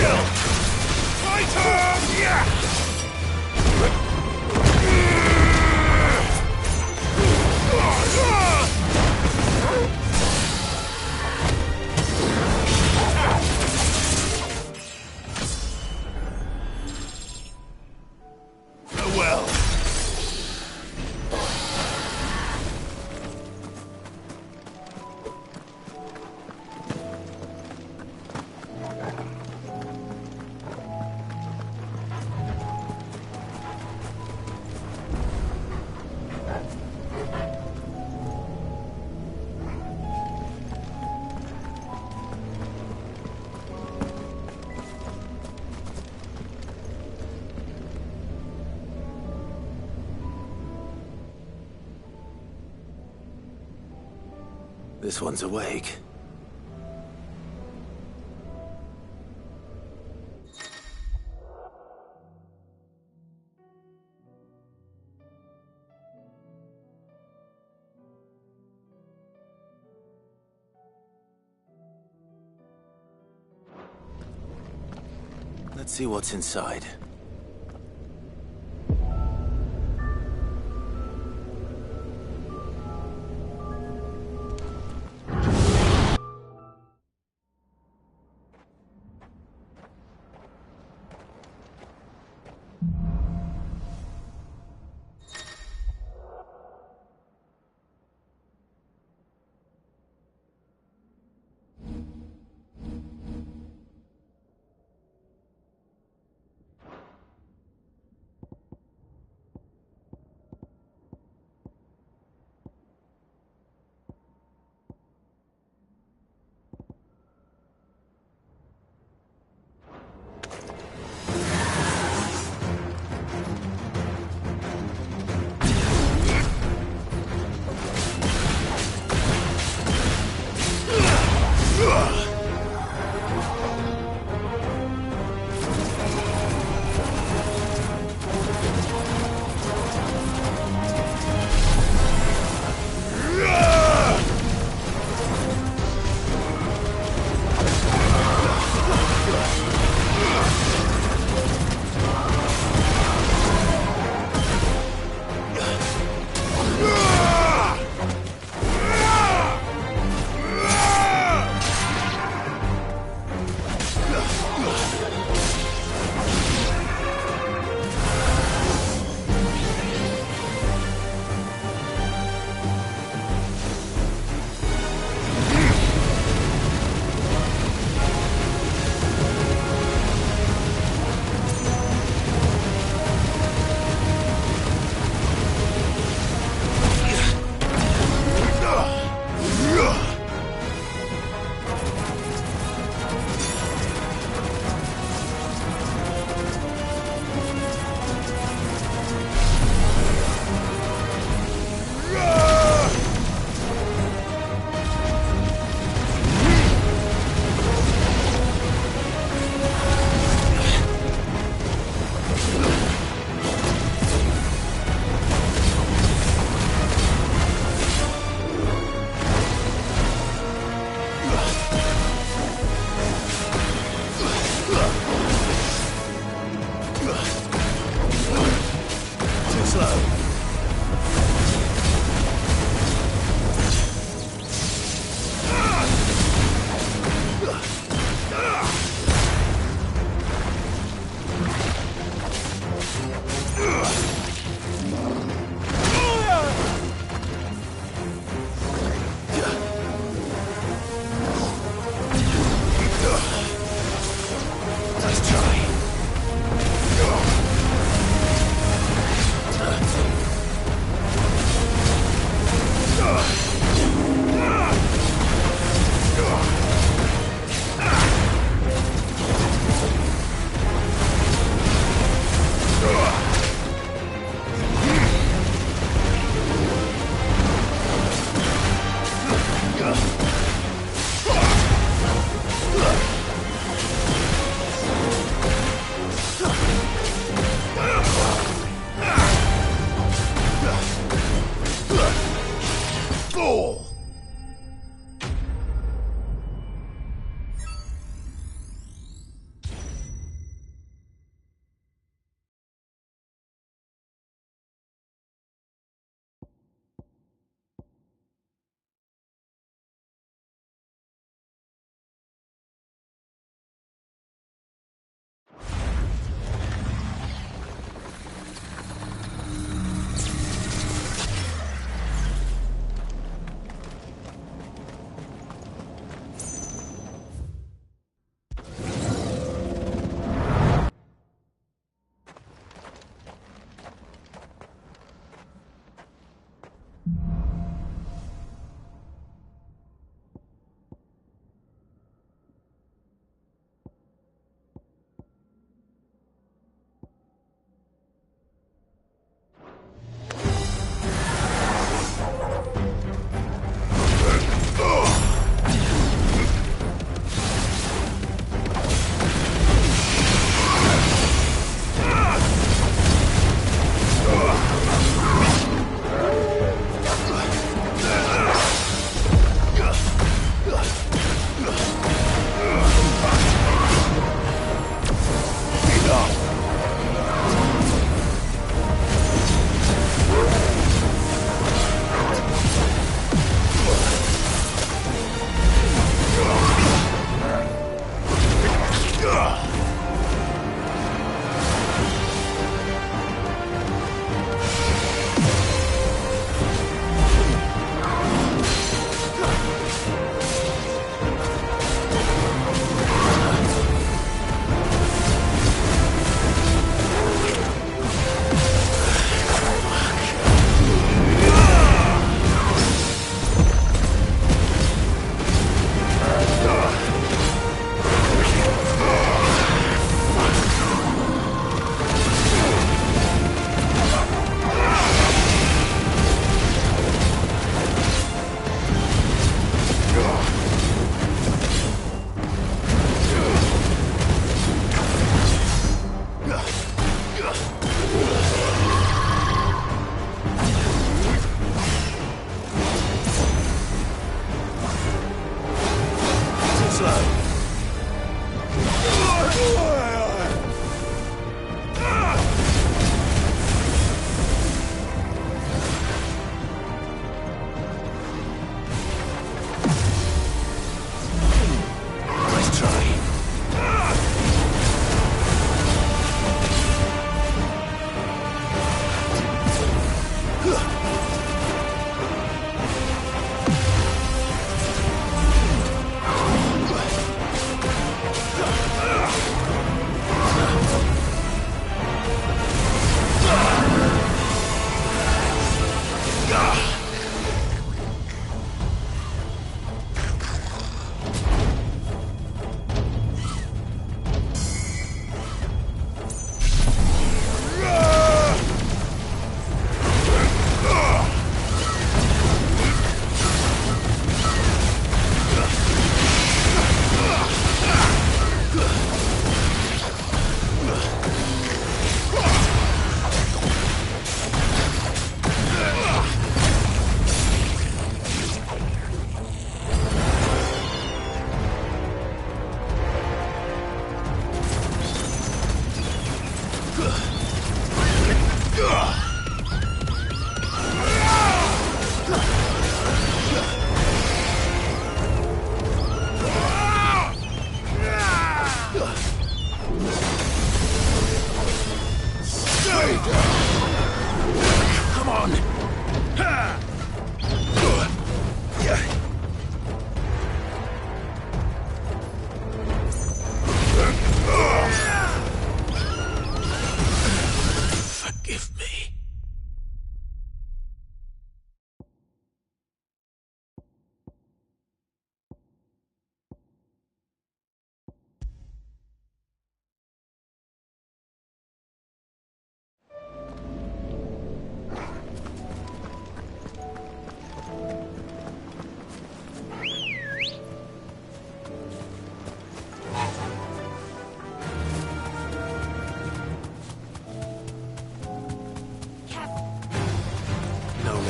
kill! Fighter! Yeah! Well. This one's awake. Let's see what's inside.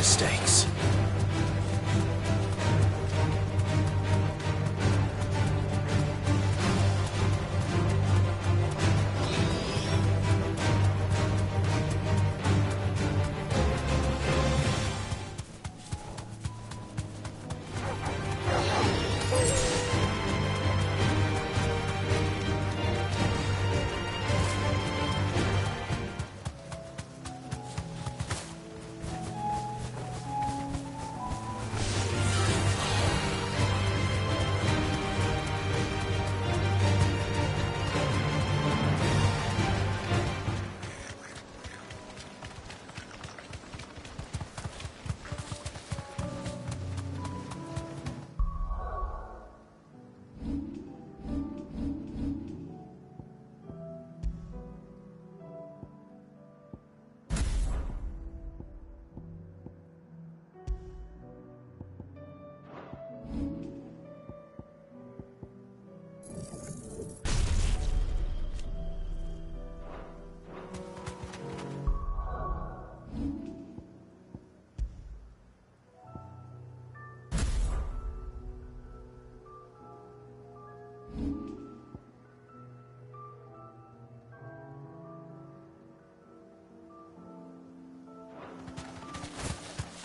mistakes.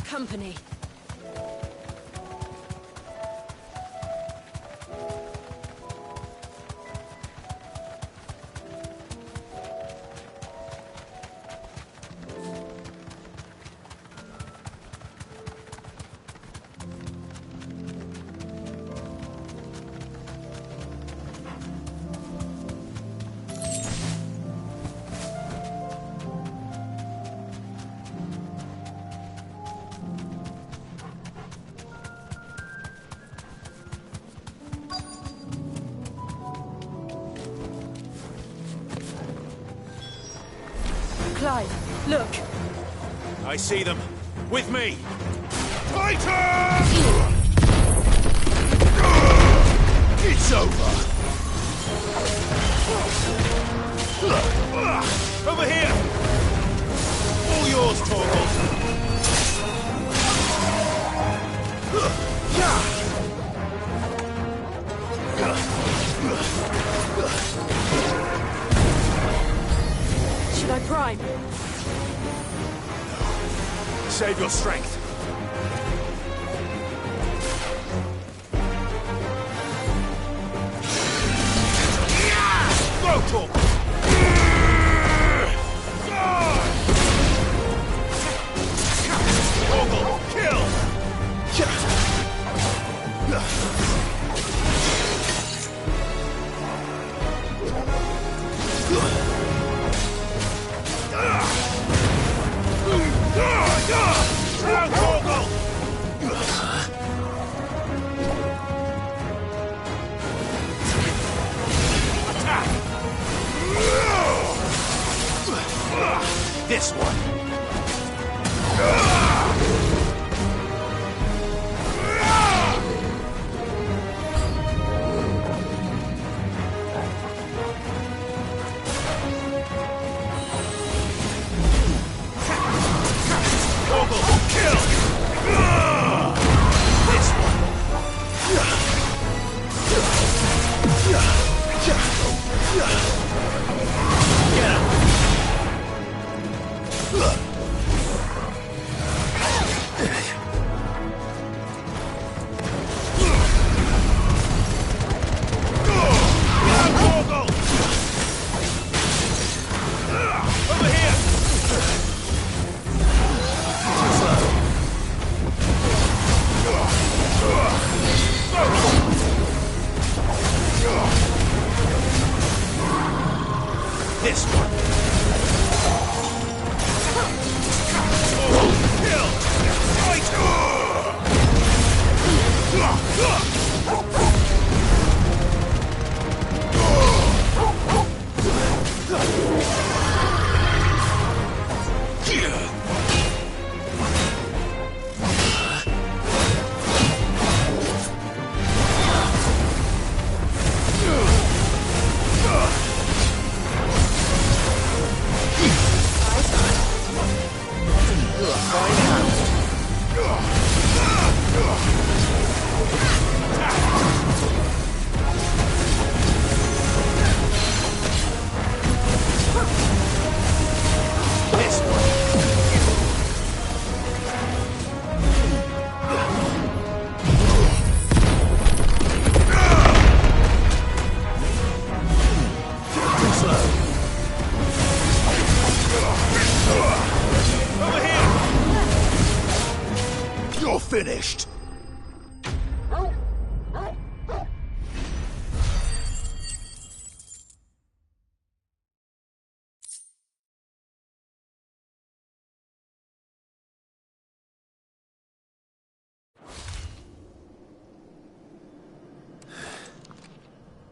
Company. Clive, look. I see them. With me. Fighters! It's over. Over here. All yours, Torgal. Should I prime? Save your strength. Go, Torgal. Torgal, kill. This one. This one. Kill! finished?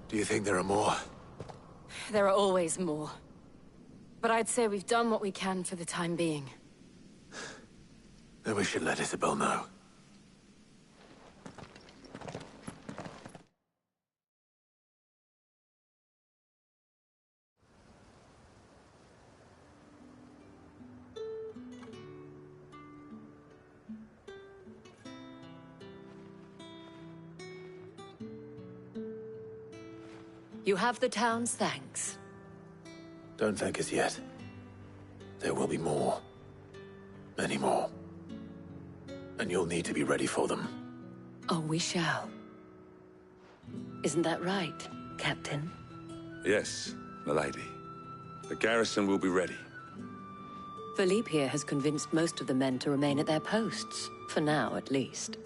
Do you think there are more? There are always more. But I'd say we've done what we can for the time being. Then we should let Isabel know. You have the town's thanks. Don't thank us yet. There will be more. Many more. And you'll need to be ready for them. Oh, we shall. Isn't that right, Captain? Yes, milady. The garrison will be ready. Philippe here has convinced most of the men to remain at their posts. For now, at least.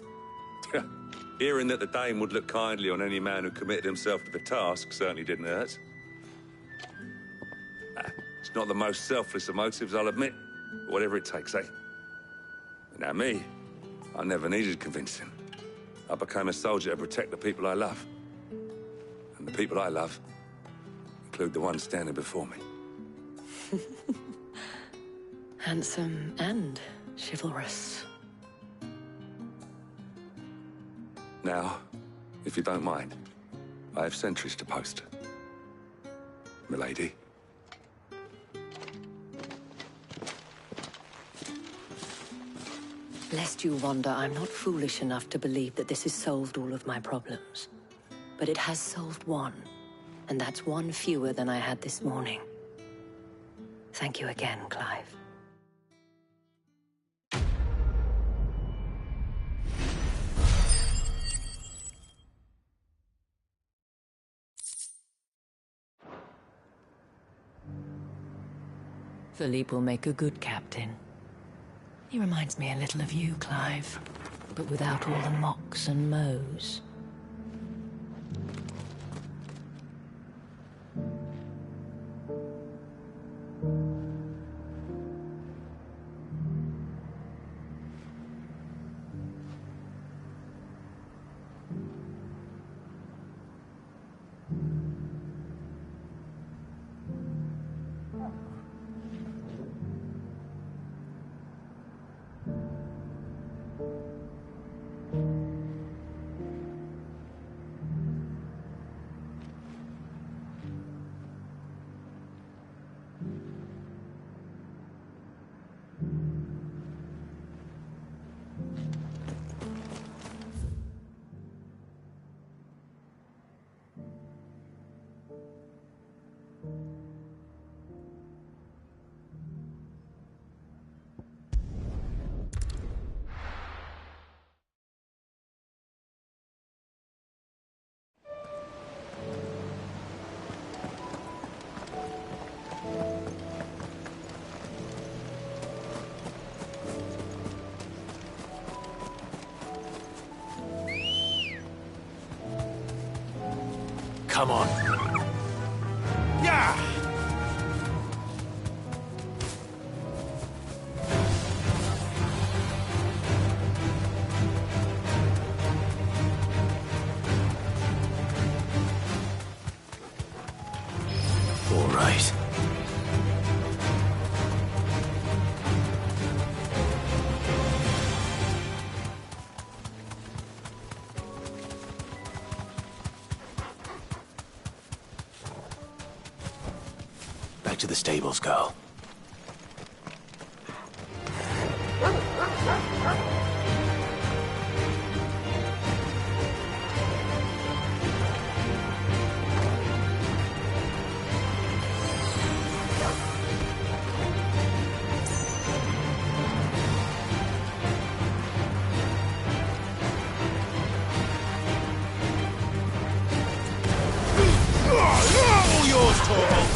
Hearing that the Dane would look kindly on any man who committed himself to the task certainly didn't hurt. It's not the most selfless of motives, I'll admit. But whatever it takes, eh? Now me, I never needed convincing. I became a soldier to protect the people I love. And the people I love include the ones standing before me. Handsome and chivalrous. Now, if you don't mind, I have sentries to post. Milady. Lest you wonder, I'm not foolish enough to believe that this has solved all of my problems. But it has solved one, and that's one fewer than I had this morning. Thank you again, Clive. Philippe will make a good captain. He reminds me a little of you, Clive, but without all the mocks and mows. Come on. Yeah! All right. Back to the stables, girl. All yours, Torvald!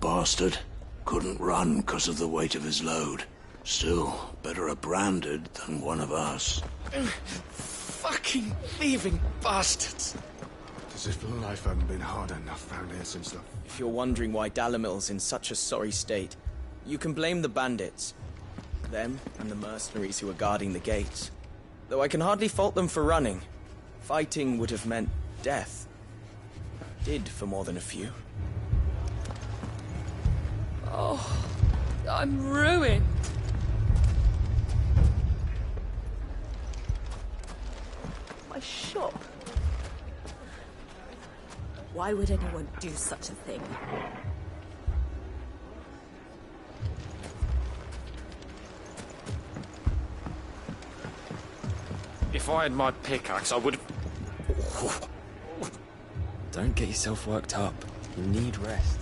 bastard. Couldn't run because of the weight of his load. Still, better a branded than one of us. Fucking thieving bastards! As if life hadn't been hard enough round here since the... If you're wondering why Dalimil's in such a sorry state, you can blame the bandits. Them and the mercenaries who are guarding the gates. Though I can hardly fault them for running. Fighting would have meant death. Did for more than a few. Oh, I'm ruined. My shop. Why would anyone do such a thing? If I had my pickaxe, I would have... Don't get yourself worked up. You need rest.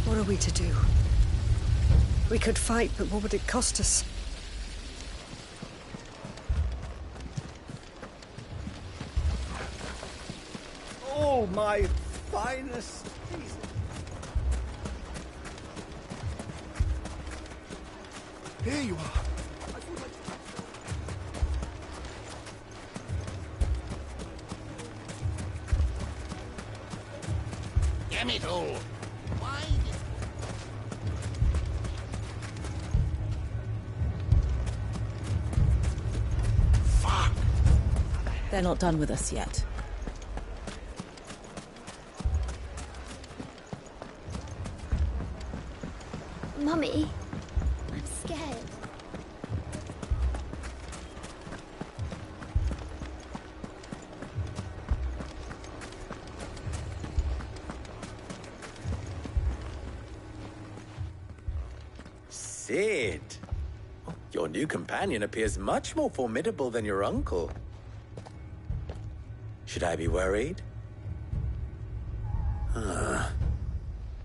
What are we to do? We could fight, but what would it cost us? Oh, my finest piece. Here you are. Damn it all! Why did... Fuck! They're not done with us yet. Mummy, I'm scared. Cid! Your new companion appears much more formidable than your uncle. Should I be worried?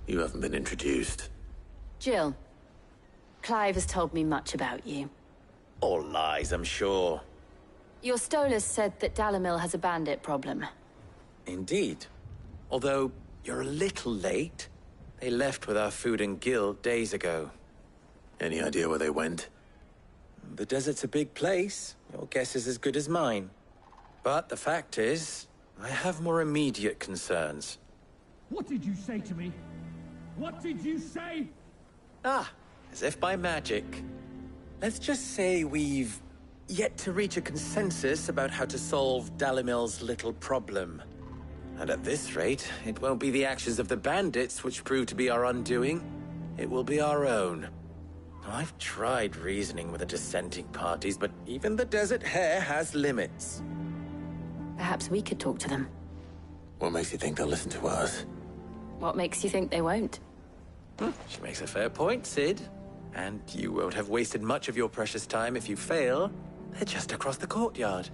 You haven't been introduced. Jill, Clive has told me much about you. All lies, I'm sure. Your Stolas said that Dalimil has a bandit problem. Indeed. Although, you're a little late. They left with our food and guild days ago. Any idea where they went? The desert's a big place. Your guess is as good as mine. But the fact is, I have more immediate concerns. What did you say to me? What did you say? Ah, as if by magic. Let's just say we've yet to reach a consensus about how to solve Dalimil's little problem. And at this rate, it won't be the actions of the bandits which prove to be our undoing. It will be our own. I've tried reasoning with the dissenting parties, but even the Desert Hare has limits. Perhaps we could talk to them. What makes you think they'll listen to us? What makes you think they won't? She makes a fair point, Cid. And you won't have wasted much of your precious time if you fail. They're just across the courtyard.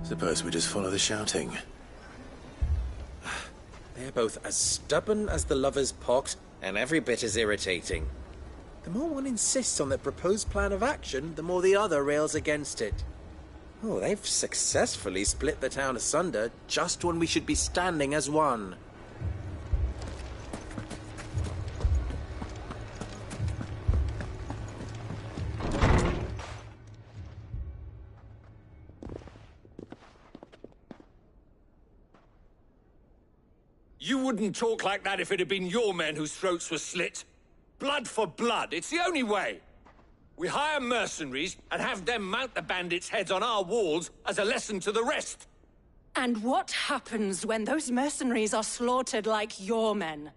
Suppose we just follow the shouting. They're both as stubborn as the lover's pox, and every bit as irritating. The more one insists on their proposed plan of action, the more the other rails against it. Oh, they've successfully split the town asunder just when we should be standing as one. You wouldn't talk like that if it had been your men whose throats were slit. Blood for blood, it's the only way. We hire mercenaries and have them mount the bandits' heads on our walls as a lesson to the rest. And what happens when those mercenaries are slaughtered like your men?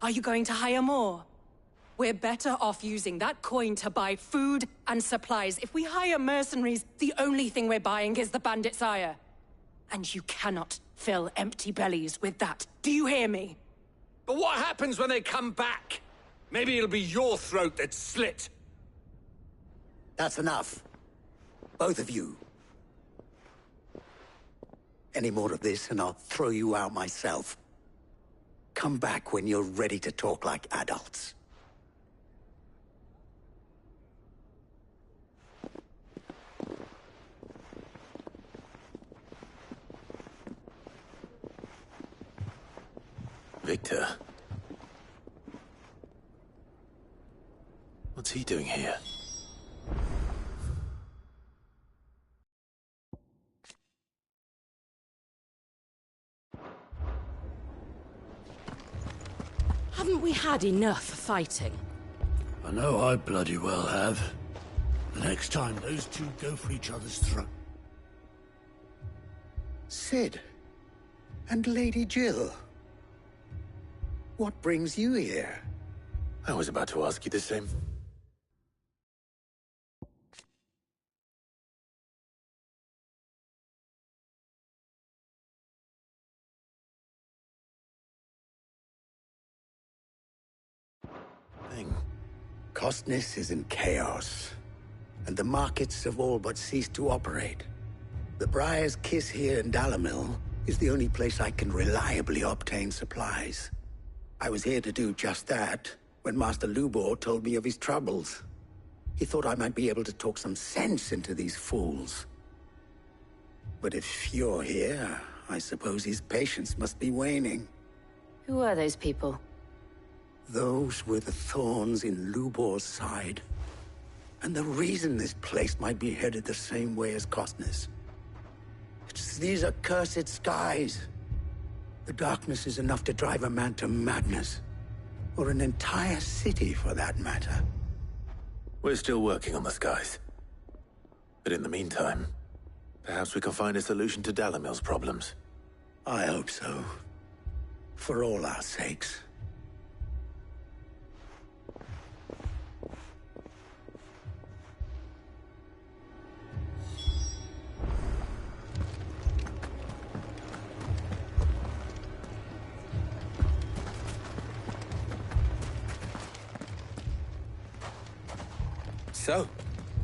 Are you going to hire more? We're better off using that coin to buy food and supplies. If we hire mercenaries, the only thing we're buying is the bandits' ire. And you cannot fill empty bellies with that. Do you hear me? But what happens when they come back? Maybe it'll be your throat that's slit. That's enough. Both of you. Any more of this and I'll throw you out myself. come back when you're ready to talk like adults. Victor. What's he doing here? Haven't we had enough fighting? I know I bloody well have. The next time those two go for each other's throat. Cid. And Lady Jill. What brings you here? I was about to ask you the same. Costness is in chaos, and the markets have all but ceased to operate. The Briar's Kiss here in Dalimil is the only place I can reliably obtain supplies. I was here to do just that when Master Lubor told me of his troubles. He thought I might be able to talk some sense into these fools. But if you're here, I suppose his patience must be waning. Who are those people? Those were the thorns in Lubor's side. And the reason this place might be headed the same way as Costness. It's these accursed skies. The darkness is enough to drive a man to madness. Or an entire city, for that matter. We're still working on the skies. But in the meantime, perhaps we can find a solution to Dalimil's problems. I hope so. For all our sakes. So,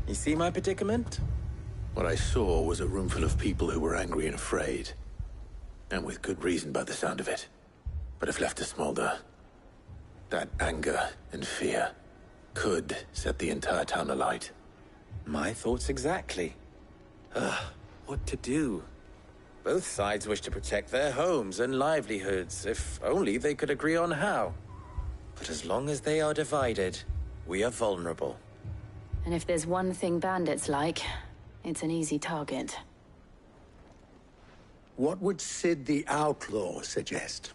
you see my predicament? What I saw was a room full of people who were angry and afraid. And with good reason by the sound of it. But if left to smolder, that anger and fear could set the entire town alight. My thoughts exactly. What to do? Both sides wish to protect their homes and livelihoods, if only they could agree on how. But as long as they are divided, we are vulnerable. And if there's one thing bandits like, it's an easy target. What would Cid the Outlaw suggest?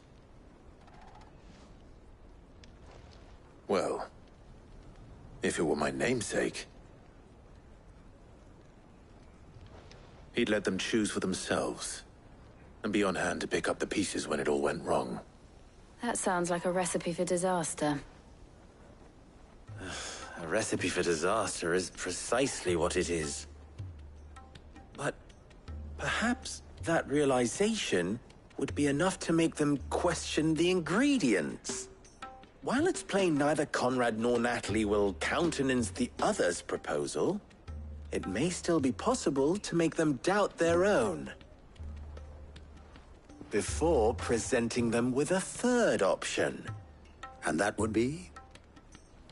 Well, if it were my namesake, he'd let them choose for themselves, and be on hand to pick up the pieces when it all went wrong. That sounds like a recipe for disaster. A recipe for disaster is precisely what it is. But perhaps that realization would be enough to make them question the ingredients. While it's plain neither Conrad nor Natalie will countenance the other's proposal, it may still be possible to make them doubt their own. Before presenting them with a third option. And that would be?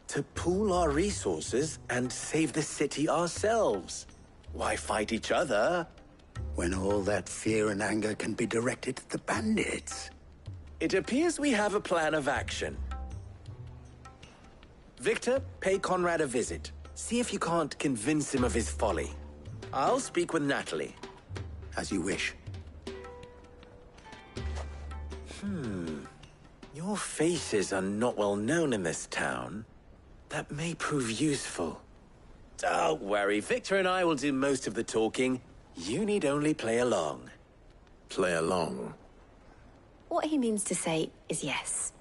To pool our resources and save the city ourselves. Why fight each other? When all that fear and anger can be directed at the bandits. It appears we have a plan of action. Victor, pay Conrad a visit. See if you can't convince him of his folly. I'll speak with Natalie. As you wish. Your faces are not well known in this town. That may prove useful. Don't worry, Victor and I will do most of the talking. You need only play along. Play along? What he means to say is yes.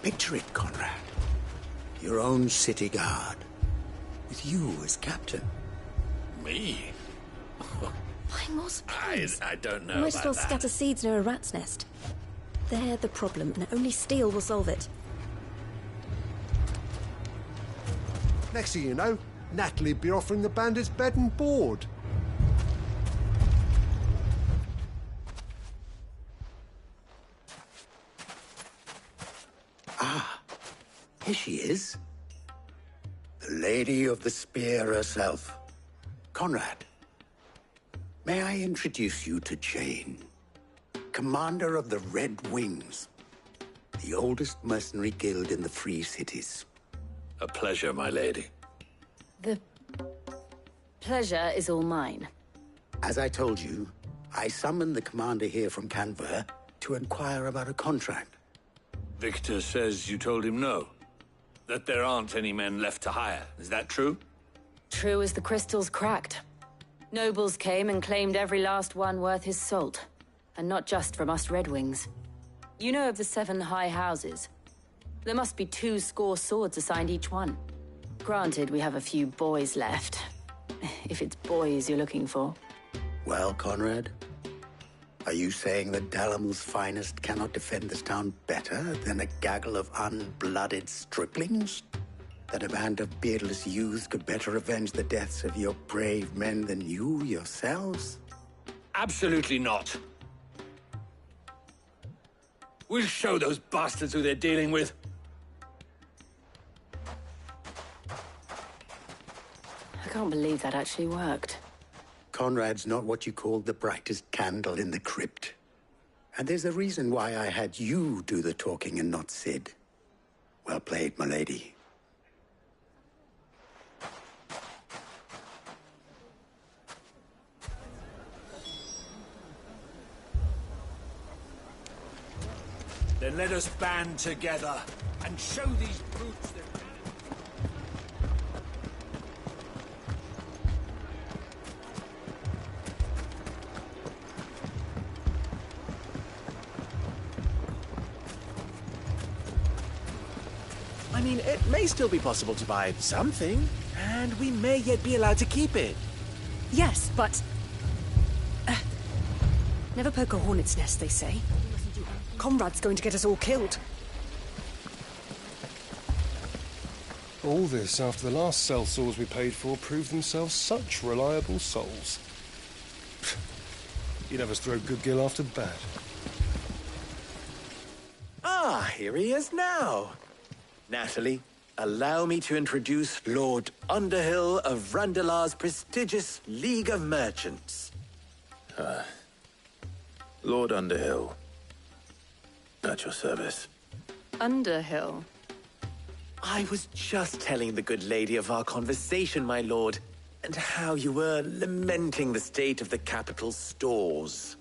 Picture it, Conrad. Your own city guard. With you as captain. Me? Buying more supplies. I don't know Might about as well that. scatter seeds near a rat's nest. They're the problem, and only steel will solve it. Next thing you know, Natalie'd be offering the bandits bed and board. Ah, here she is. The Lady of the Spear herself. Conrad, may I introduce you to Jane, commander of the Red Wings, the oldest mercenary guild in the Free Cities. A pleasure, my lady. The pleasure is all mine. As I told you, I summoned the commander here from Canver to inquire about a contract. Victor says you told him no. That there aren't any men left to hire. Is that true? True as the crystals cracked. Nobles came and claimed every last one worth his salt. And not just from us Red Wings. You know of the 7 high houses. There must be 2 swords assigned each one. Granted, we have a few boys left. If it's boys you're looking for. Well, Conrad, are you saying that Dalamil's finest cannot defend this town better than a gaggle of unblooded striplings? That a band of beardless youths could better avenge the deaths of your brave men than you yourselves? Absolutely not. We'll show those bastards who they're dealing with. I can't believe that actually worked. Conrad's not what you call the brightest candle in the crypt. And there's a reason why I had you do the talking and not Sid. Well played, my lady. Then let us band together and show these brutes that... I mean, it may still be possible to buy something, and we may yet be allowed to keep it. Yes, but... never poke a hornet's nest, they say. Conrad's going to get us all killed. All this after the last sellswords we paid for proved themselves such reliable souls. You'd have us throw good gill after bad. Ah, here he is now. Natalie, allow me to introduce Lord Underhill of Randalar's prestigious League of Merchants. Lord Underhill. At your service. Underhill? I was just telling the good lady of our conversation, my lord, and how you were lamenting the state of the capital's stores.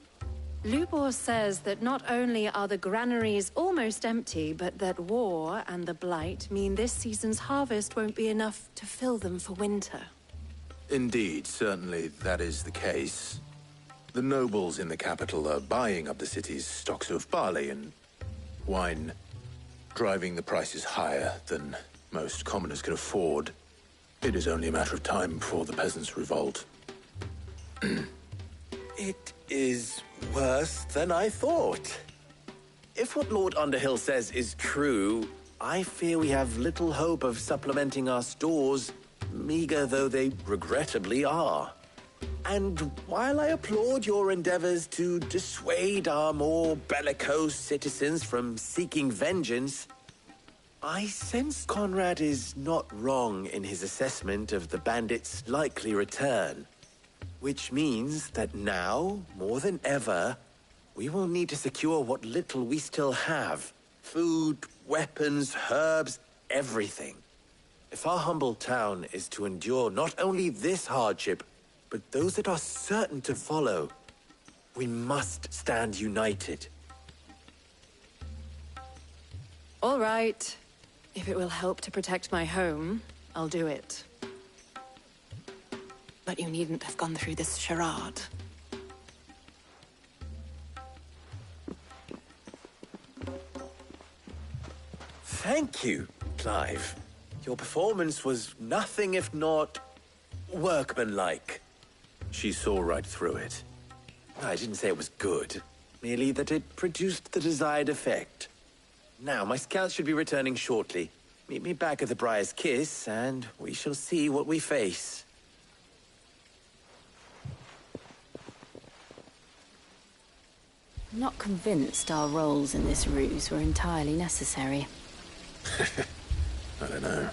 Lubor says that not only are the granaries almost empty, but that war and the Blight mean this season's harvest won't be enough to fill them for winter. Indeed, certainly that is the case. The nobles in the capital are buying up the city's stocks of barley and wine, driving the prices higher than most commoners can afford. It is only a matter of time before the peasants revolt. It is worse than I thought. If what Lord Underhill says is true, I fear we have little hope of supplementing our stores, meager though they regrettably are. And while I applaud your endeavors to dissuade our more bellicose citizens from seeking vengeance, I sense Conrad is not wrong in his assessment of the bandits' likely return. Which means that now, more than ever, we will need to secure what little we still have. Food, weapons, herbs, everything. If our humble town is to endure not only this hardship, but those that are certain to follow, we must stand united. All right. If it will help to protect my home, I'll do it. But you needn't have gone through this charade. Thank you, Clive. Your performance was nothing if not workmanlike. She saw right through it. I didn't say it was good. merely that it produced the desired effect. Now, my scouts should be returning shortly. Meet me back at the Briar's Kiss, and we shall see what we face. I'm not convinced our roles in this ruse were entirely necessary. I don't know.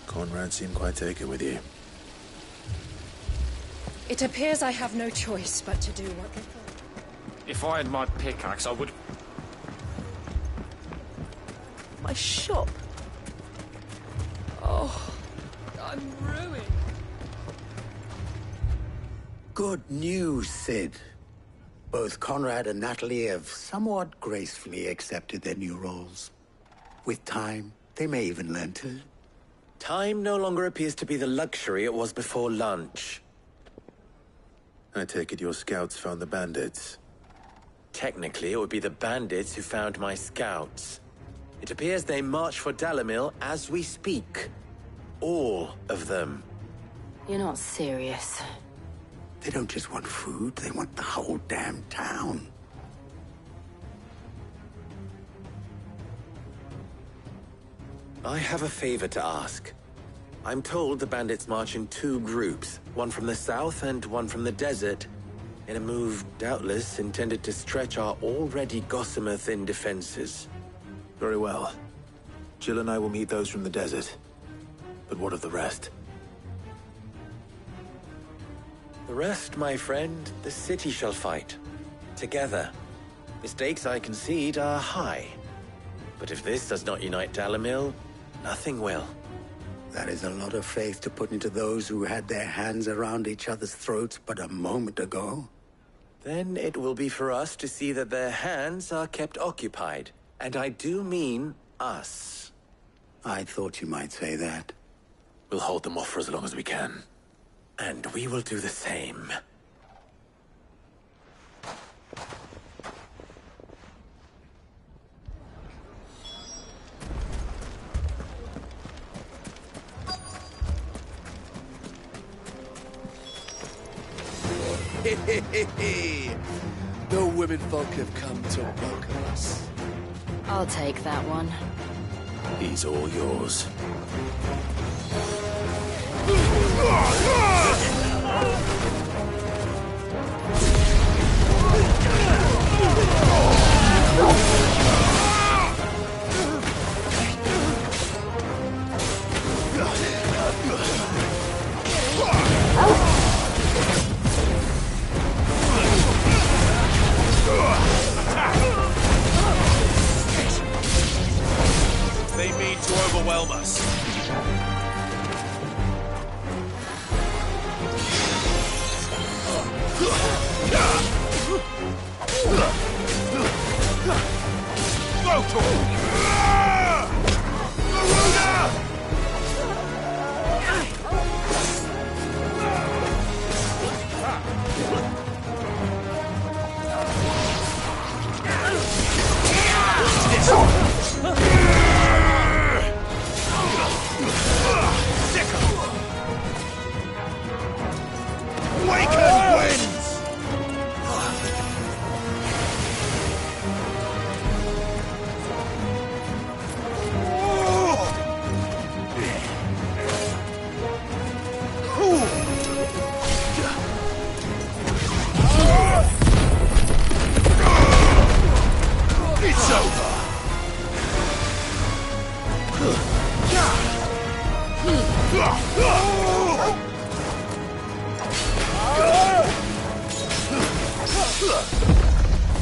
Conrad seemed quite taken with you. It appears I have no choice but to do what they thought. If I had my pickaxe, I would... My shop. Oh, I'm ruined. Good news, Sid. Both Conrad and Natalie have somewhat gracefully accepted their new roles. With time, they may even learn to... Time no longer appears to be the luxury it was before lunch. I take it your scouts found the bandits. Technically, it would be the bandits who found my scouts. It appears they march for Dalimil as we speak. All of them. You're not serious. They don't just want food, they want the whole damn town. I have a favor to ask. I'm told the bandits march in two groups, one from the south and one from the desert, in a move doubtless intended to stretch our already gossamer-thin defenses. Very well. Jill and I will meet those from the desert. But what of the rest? The rest, my friend, the city shall fight. Together. The stakes, I concede, are high. But if this does not unite Dalimil, nothing will. That is a lot of faith to put into those who had their hands around each other's throats but a moment ago. Then it will be for us to see that their hands are kept occupied. And I do mean us. I thought you might say that. We'll hold them off for as long as we can. And we will do the same. The women folk have come to welcome us. I'll take that one. He's all yours. They mean to overwhelm us.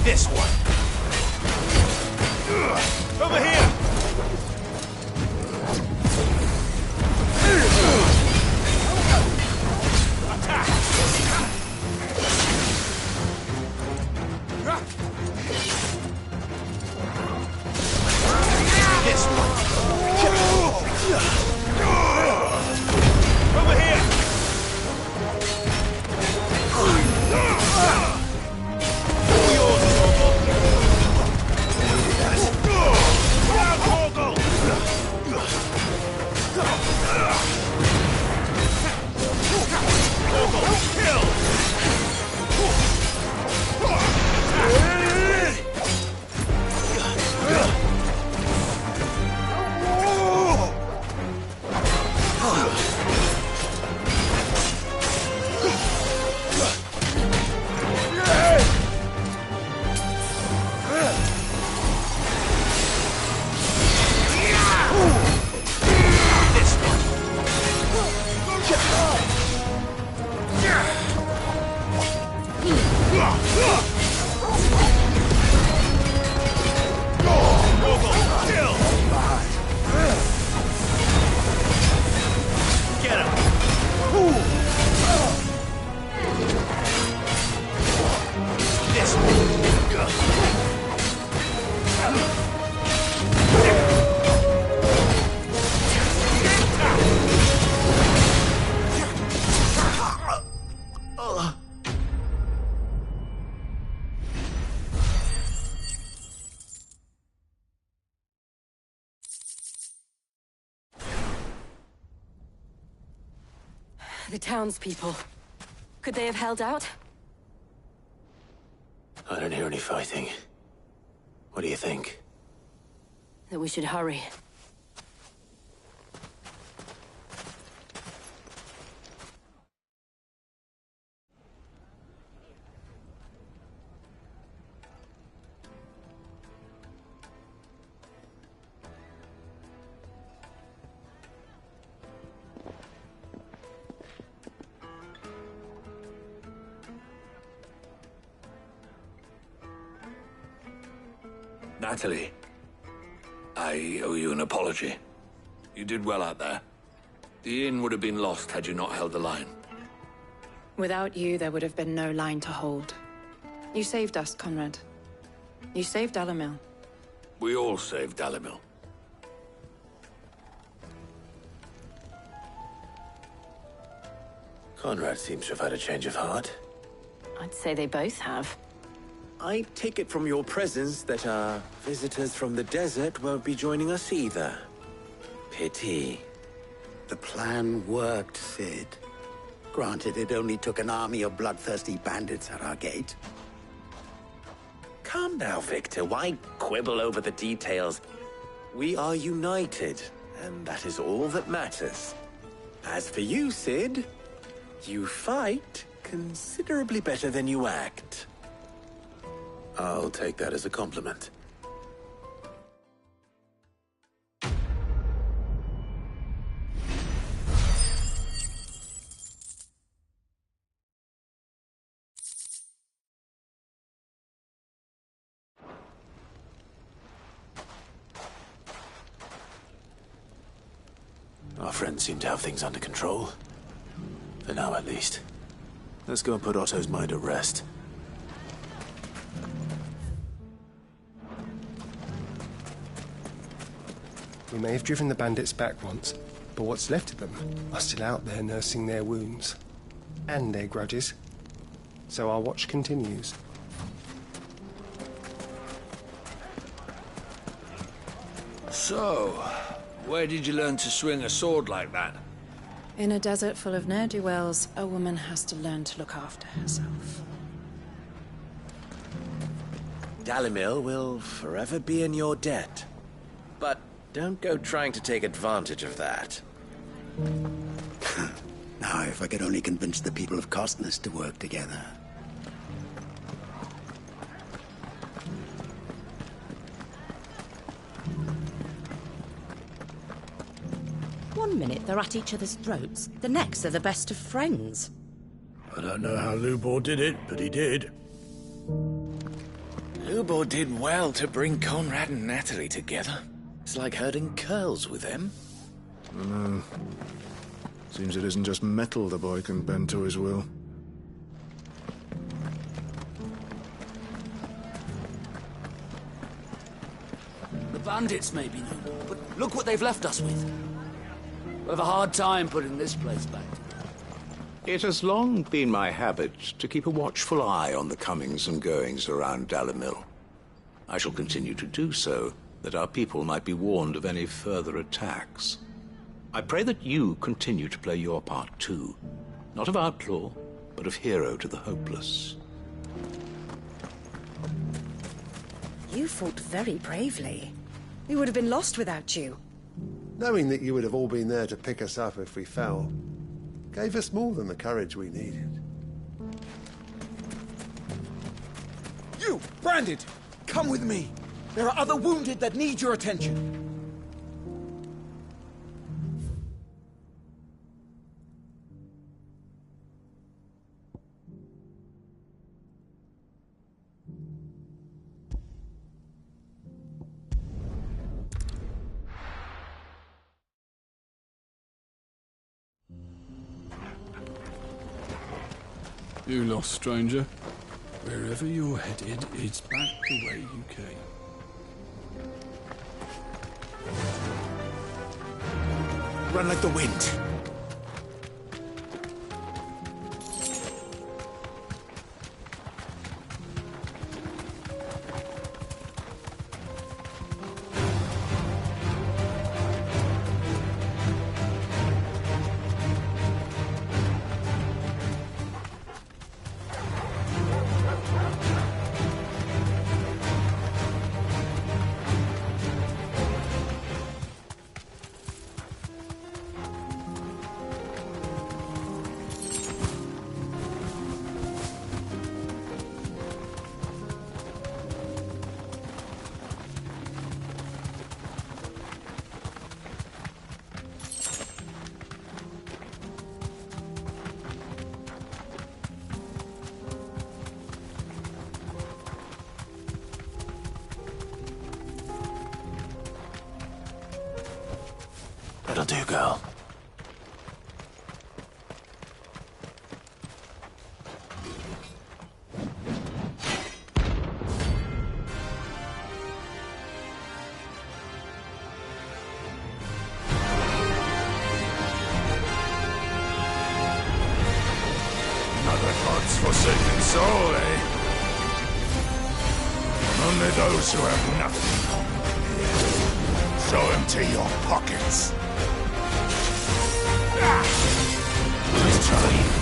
This one. Over here. Attack. This one. Over here. All yours, Torgal. The townspeople. Could they have held out? I don't hear any fighting. What do you think? That we should hurry. Natalie, I owe you an apology. You did well out there. The inn would have been lost had you not held the line. Without you, there would have been no line to hold. You saved us, Conrad. You saved Dalimil. We all saved Dalimil. Conrad seems to have had a change of heart. I'd say they both have. I take it from your presence that our visitors from the desert won't be joining us either. Pity. The plan worked, Sid. Granted, it only took an army of bloodthirsty bandits at our gate. Calm now, Victor. Why quibble over the details? We are united, and that is all that matters. As for you, Sid, you fight considerably better than you act. I'll take that as a compliment. Our friends seem to have things under control. For now, at least. Let's go and put Otto's mind at rest. We may have driven the bandits back once, but what's left of them are still out there nursing their wounds. And their grudges. So our watch continues. So, where did you learn to swing a sword like that? In a desert full of ne'er-do-wells, a woman has to learn to look after herself. Dalimil will forever be in your debt. But don't go trying to take advantage of that. Now, if I could only convince the people of Costness to work together. One minute they're at each other's throats, the next they're the best of friends. I don't know how Lubor did it, but he did. Lubor did well to bring Conrad and Natalie together. It's like herding curls with them. I know. Seems it isn't just metal the boy can bend to his will. The bandits may be no more, but look what they've left us with. We have a hard time putting this place back together. It has long been my habit to keep a watchful eye on the comings and goings around Dalimil. I shall continue to do so, that our people might be warned of any further attacks. I pray that you continue to play your part too, not of outlaw, but of hero to the hopeless. You fought very bravely. We would have been lost without you. Knowing that you would have all been there to pick us up if we fell, gave us more than the courage we needed. You, Branded! Come with me! There are other wounded that need your attention. You lost, stranger. Wherever you're headed, it's back the way you came. Run like the wind. That'll do, girl. Another God's forsaken soul, eh? Only those who have nothing. So empty your pockets. Nice try.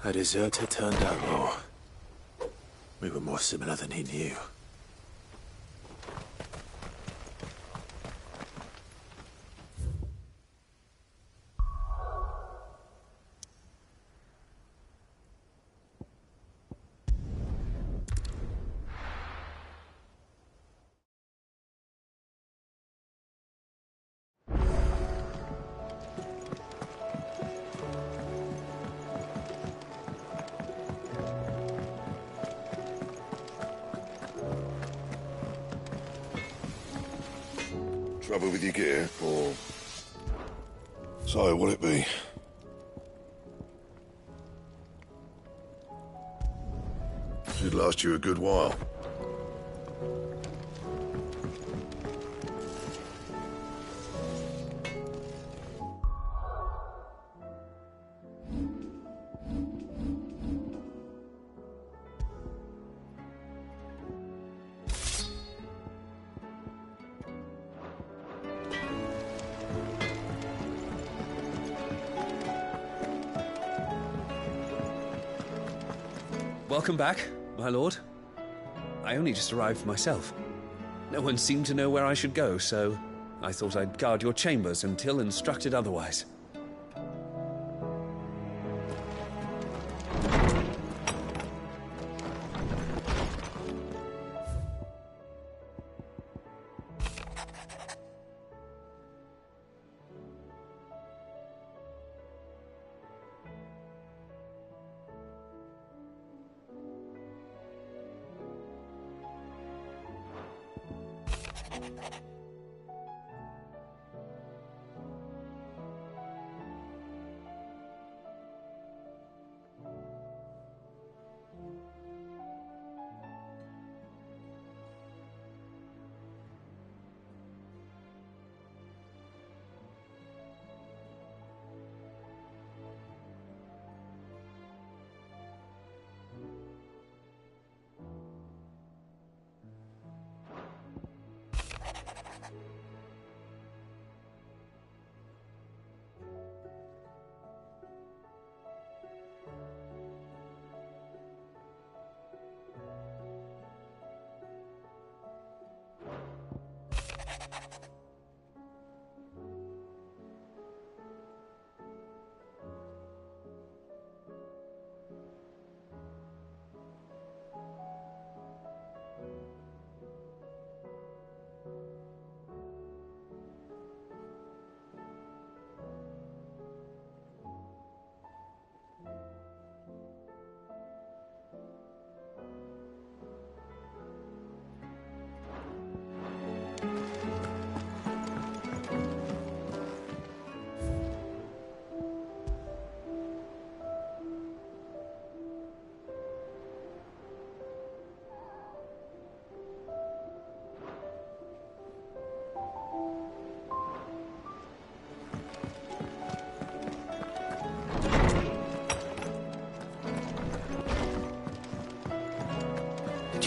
A deserter turned outlaw. We were more similar than he knew. Trouble with your gear, or... So, will it be? Should last you a good while. Welcome back, my lord. I only just arrived myself. No one seemed to know where I should go, so I thought I'd guard your chambers until instructed otherwise.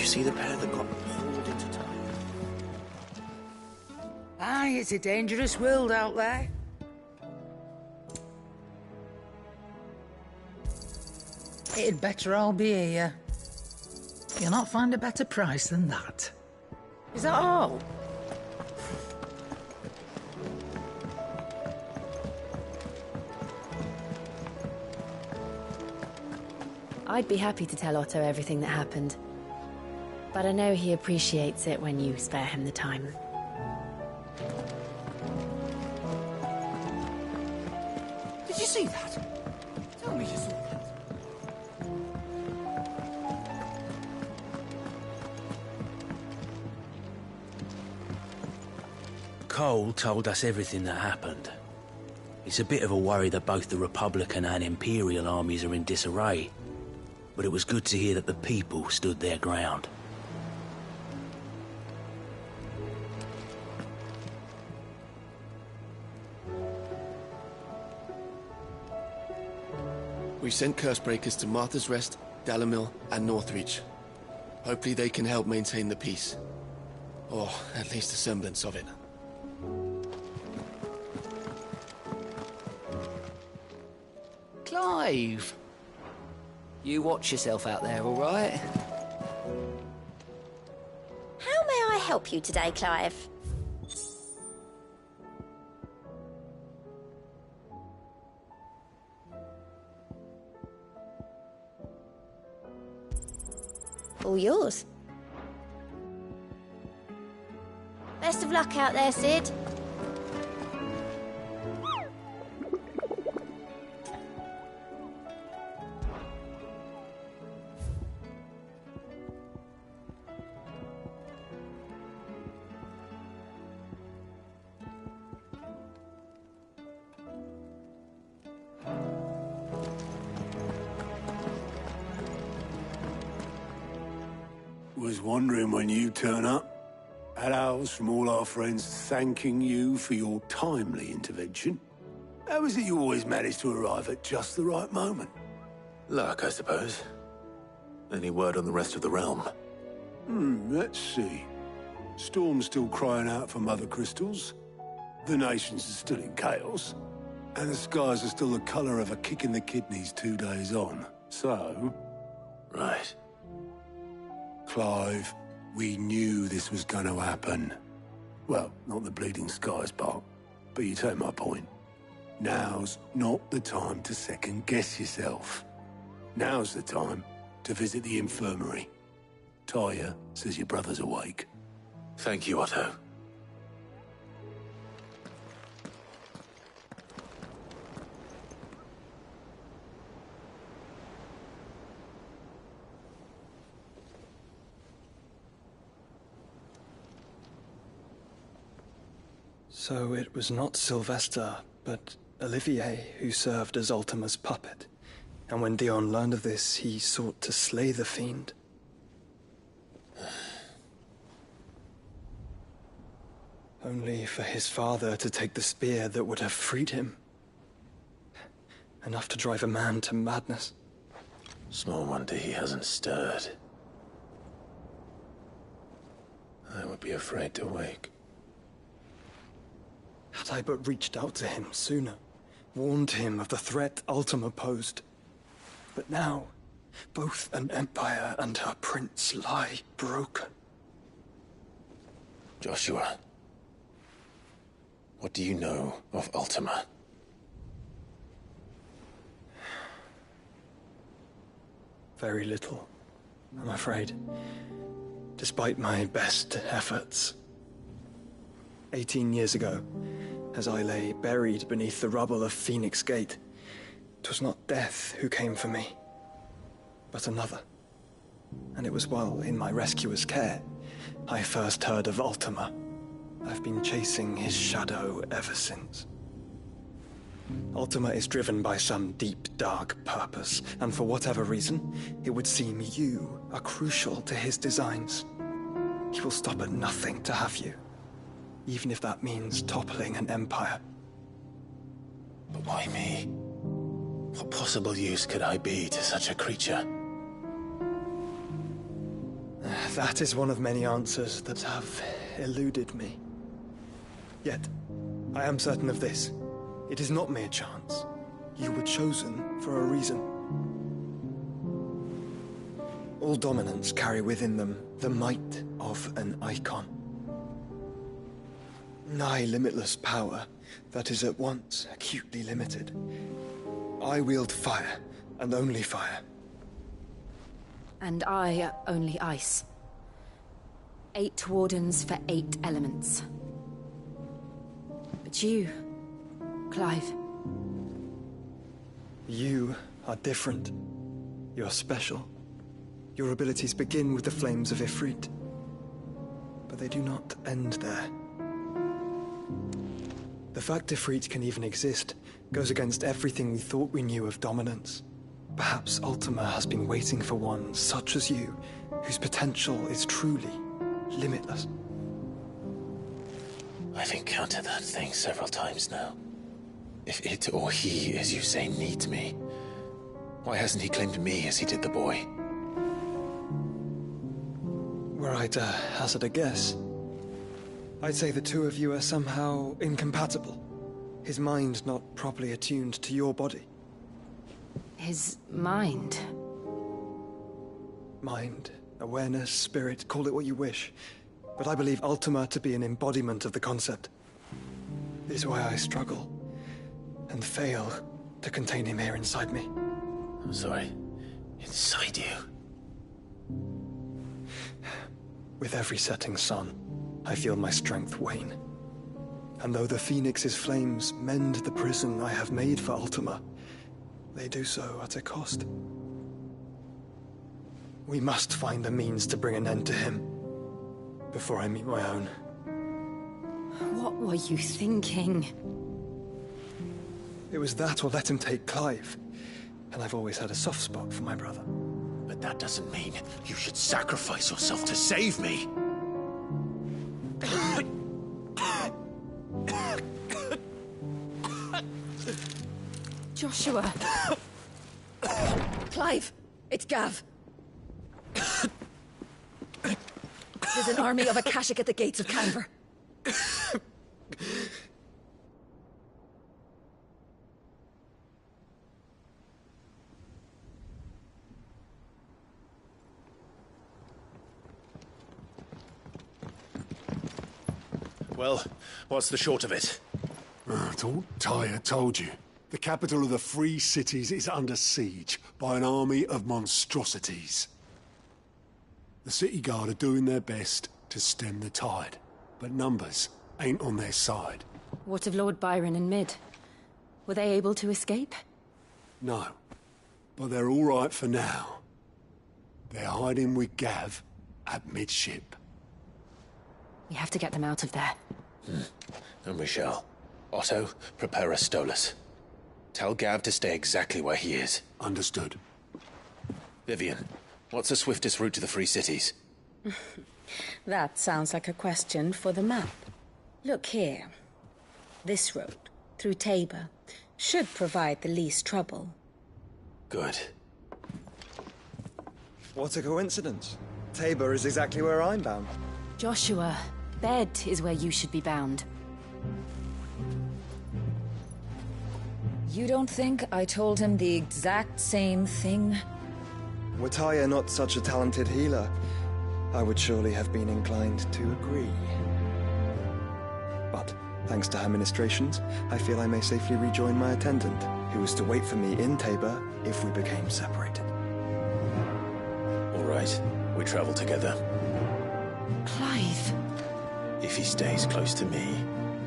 See the pair that got pulled into time? Aye, it's a dangerous world out there. It'd better all be here. You'll not find a better price than that. Is that all? I'd be happy to tell Otto everything that happened. But I know he appreciates it when you spare him the time. Did you see that? Tell me you saw that. Cole told us everything that happened. It's a bit of a worry that both the Republican and Imperial armies are in disarray. But it was good to hear that the people stood their ground. We sent Cursebreakers to Martha's Rest, Dalimil, and Northreach. Hopefully they can help maintain the peace. Or at least a semblance of it. Clive! You watch yourself out there, all right? How may I help you today, Clive? All yours. Best of luck out there, Sid. Was wondering when you turn up. Hellos from all our friends thanking you for your timely intervention. How is it you always manage to arrive at just the right moment? Luck, I suppose. Any word on the rest of the realm? Let's see. Storm's still crying out for Mother Crystals. The nations are still in chaos. And the skies are still the colour of a kick in the kidneys 2 days on. So... Right. Clive, we knew this was going to happen. Well, not the bleeding skies part, but you take my point. Now's not the time to second-guess yourself. Now's the time to visit the infirmary. Tyr says your brother's awake. Thank you, Otto. So it was not Sylvester, but Olivier who served as Ultima's puppet. And when Dion learned of this, he sought to slay the fiend. Only for his father to take the spear that would have freed him. Enough to drive a man to madness. Small wonder he hasn't stirred. I would be afraid to wake. Had I but reached out to him sooner, warned him of the threat Ultima posed. But now, both an empire and her prince lie broken. Joshua, what do you know of Ultima? Very little, I'm afraid. Despite my best efforts. 18 years ago, as I lay buried beneath the rubble of Phoenix Gate, 'twas not death who came for me, but another. And it was while in my rescuer's care, I first heard of Ultima. I've been chasing his shadow ever since. Ultima is driven by some deep, dark purpose, and for whatever reason, it would seem you are crucial to his designs. He will stop at nothing to have you. Even if that means toppling an empire. But why me? What possible use could I be to such a creature? That is one of many answers that have eluded me. Yet, I am certain of this. It is not mere chance. You were chosen for a reason. All dominants carry within them the might of an icon. Nigh limitless power that is at once acutely limited. I wield fire, and only fire. And I only ice. 8 wardens for 8 elements. But you, Clive. You are different. You're special. Your abilities begin with the flames of Ifrit. But they do not end there. The fact Ifrit can even exist goes against everything we thought we knew of dominance. Perhaps Ultima has been waiting for one such as you, whose potential is truly limitless. I've encountered that thing several times now. If it or he, as you say, needs me, why hasn't he claimed me as he did the boy? Were I to hazard a guess, I'd say the two of you are somehow incompatible. His mind not properly attuned to your body. His mind? mind, awareness, spirit, call it what you wish. But I believe Ultima to be an embodiment of the concept. It is why I struggle and fail to contain him here inside me. I'm sorry. Inside you? With every setting sun, I feel my strength wane. And though the Phoenix's flames mend the prison I have made for Ultima, they do so at a cost. We must find a means to bring an end to him before I meet my own. What were you thinking? It was that or let him take Clive. And I've always had a soft spot for my brother. But that doesn't mean you should sacrifice yourself to save me. Joshua! Clive! It's Gav! There's an army of Akashic at the gates of Canver. Well, what's the short of it? Thought Tyre told you. The capital of the Free Cities is under siege by an army of monstrosities. The City Guard are doing their best to stem the tide, but numbers ain't on their side. What of Lord Byron and Mid? Were they able to escape? No, but they're all right for now. They're hiding with Gav at midship. We have to get them out of there. And we shall. Otto, prepare a Stolas. Tell Gav to stay exactly where he is. Understood. Vivian, what's the swiftest route to the Free Cities? That sounds like a question for the map. Look here. This road, through Tabor, should provide the least trouble. Good. What a coincidence. Tabor is exactly where I'm bound. Joshua, Bed is where you should be bound. You don't think I told him the exact same thing? Were Tyre not such a talented healer, I would surely have been inclined to agree. But, thanks to her ministrations, I feel I may safely rejoin my attendant, who was to wait for me in Tabor if we became separated. All right, we travel together. Clive. If he stays close to me,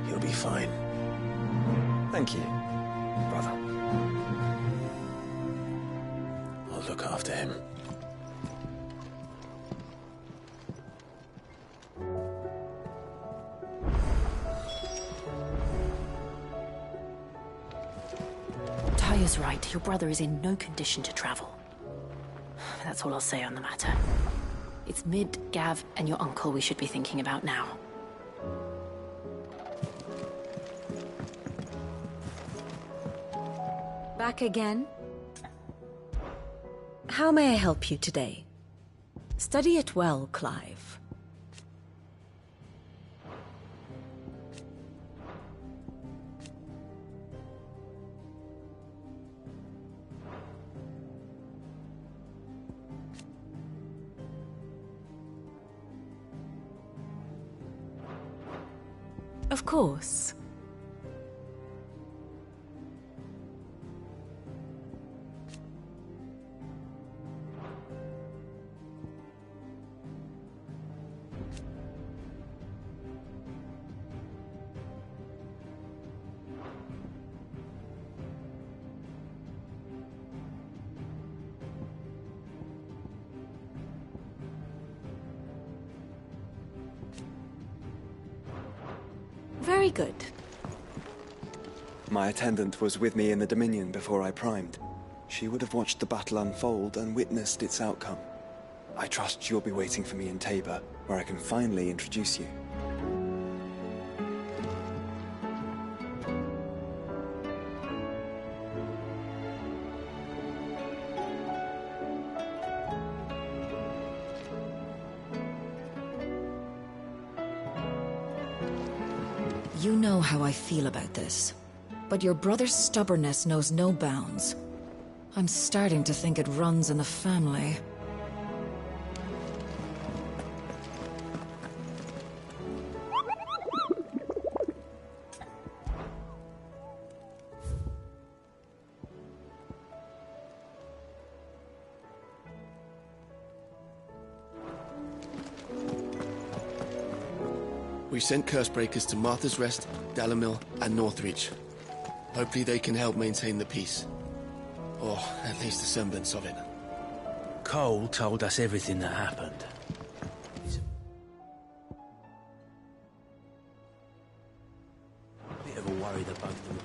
he'll be fine. Thank you, brother. I'll look after him. Tyre's right. Your brother is in no condition to travel. That's all I'll say on the matter. It's Mid, Gav, and your uncle we should be thinking about now. Back again? How may I help you today? Study it well, Clive. Of course. Very good. My attendant was with me in the Dominion before I primed. She would have watched the battle unfold and witnessed its outcome. I trust you'll be waiting for me in Tabor, where I can finally introduce you. You know how I feel about this, but your brother's stubbornness knows no bounds. I'm starting to think it runs in the family. We've sent Cursebreakers to Martha's Rest, Dalamil, and Northreach. Hopefully they can help maintain the peace. Or at least a semblance of it. Cole told us everything that happened. Bit of a worry that both of them...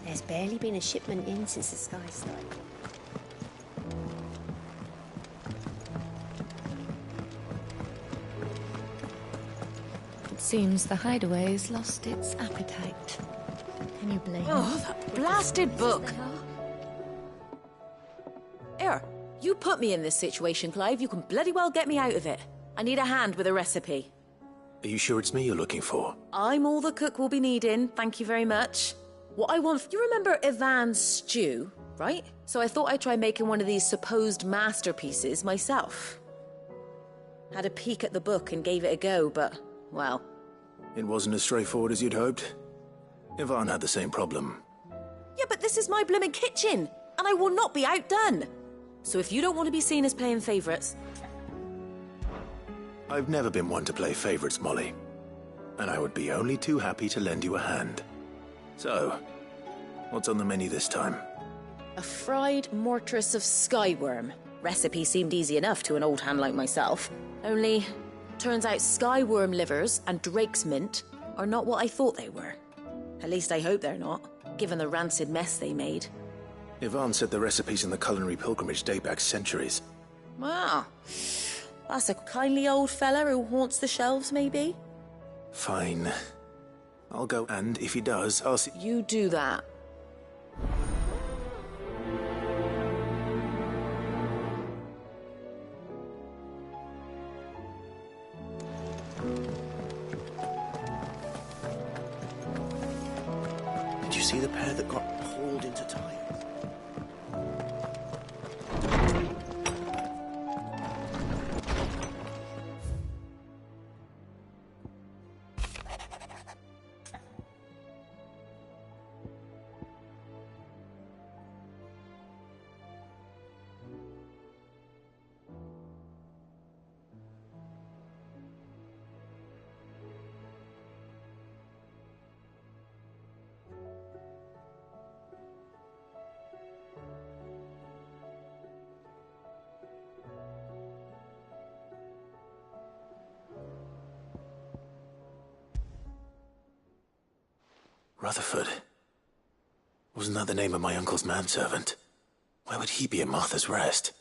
There's barely been a shipment in since the sky started. It seems the hideaway's lost its appetite. Can you blame Oh, that blasted book! Here, you put me in this situation, Clive. You can bloody well get me out of it. I need a hand with a recipe. Are you sure it's me you're looking for? I'm all the cook will be needing, thank you very much. What I want... You remember Ivan's stew, right? So I thought I'd try making one of these supposed masterpieces myself. Had a peek at the book and gave it a go, but, well... It wasn't as straightforward as you'd hoped. Ivan had the same problem. Yeah, but this is my blimmin' kitchen, and I will not be outdone. So if you don't want to be seen as playing favourites... I've never been one to play favourites, Molly. And I would be only too happy to lend you a hand. So, what's on the menu this time? A fried mortress of skyworm. Recipe seemed easy enough to an old hand like myself. Only, turns out skyworm livers and drake's mint are not what I thought they were. At least I hope they're not, given the rancid mess they made. Ivan said the recipes in the culinary pilgrimage date back centuries. Wow. That's a kindly old fella who haunts the shelves, maybe? Fine. I'll go, and if he does, I'll see... You do that. Did you see the pair that got hauled into time? Rutherford. Wasn't that the name of my uncle's manservant? Why would he be at Martha's Rest?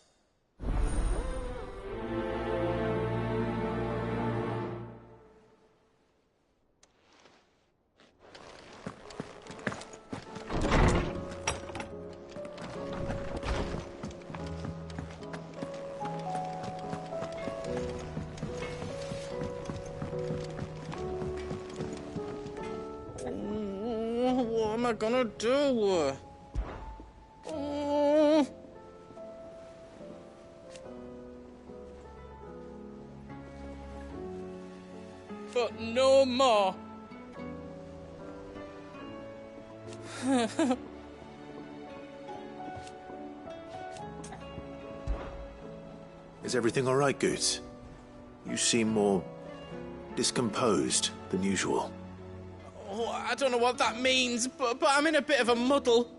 What am I gonna do? Oh. But no more. Is everything all right, Goots? You seem more discomposed than usual. Oh, I don't know what that means, but I'm in a bit of a muddle.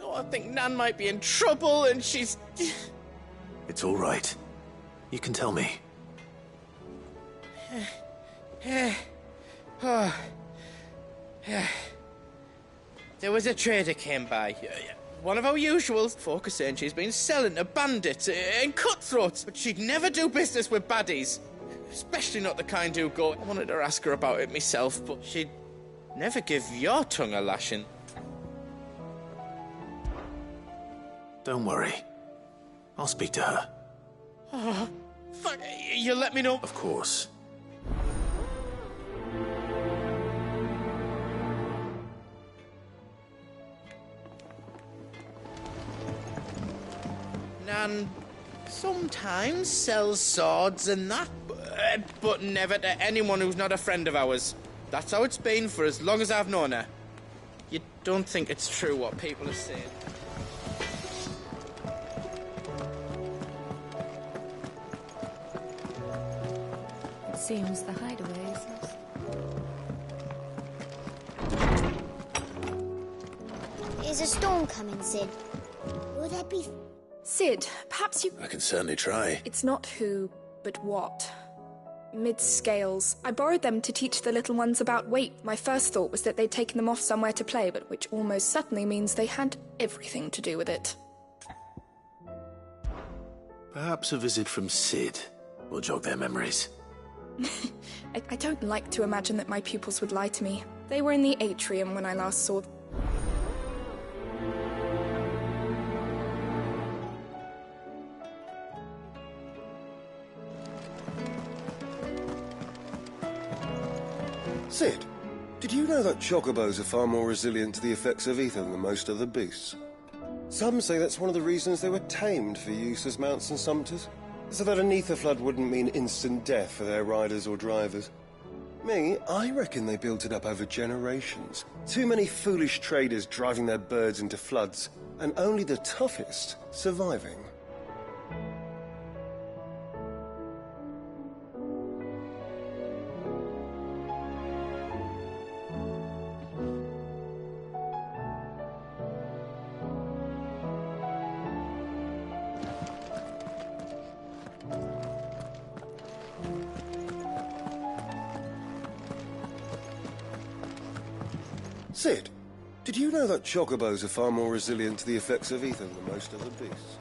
Oh, I think Nan might be in trouble, and she's... It's all right. You can tell me. There was a trader came by. One of our usuals. Folk are saying she's been selling to bandits and cutthroats, but she'd never do business with baddies. Especially not the kind who go... I wanted to ask her about it myself, but she'd never give your tongue a lashing. Don't worry. I'll speak to her. Oh, fuck, you let me know? Of course. Nan sometimes sells swords and that, but never to anyone who's not a friend of ours. That's how it's been for as long as I've known her. You don't think it's true what people are saying? Seems the hideaway is lost. Is a storm coming, Sid? Will there be... Sid, perhaps you... I can certainly try. It's not who, but what. Mid-scales. I borrowed them to teach the little ones about weight. My first thought was that they'd taken them off somewhere to play, but which almost certainly means they had everything to do with it. Perhaps a visit from Sid will jog their memories. I don't like to imagine that my pupils would lie to me. They were in the atrium when I last saw them. Sid, did you know that chocobos are far more resilient to the effects of ether than most other beasts? Some say that's one of the reasons they were tamed for use as mounts and sumpters, so that an ether flood wouldn't mean instant death for their riders or drivers. Me, I reckon they built it up over generations. Too many foolish traders driving their birds into floods, and only the toughest surviving. Sid, did you know that chocobos are far more resilient to the effects of ether than most other beasts?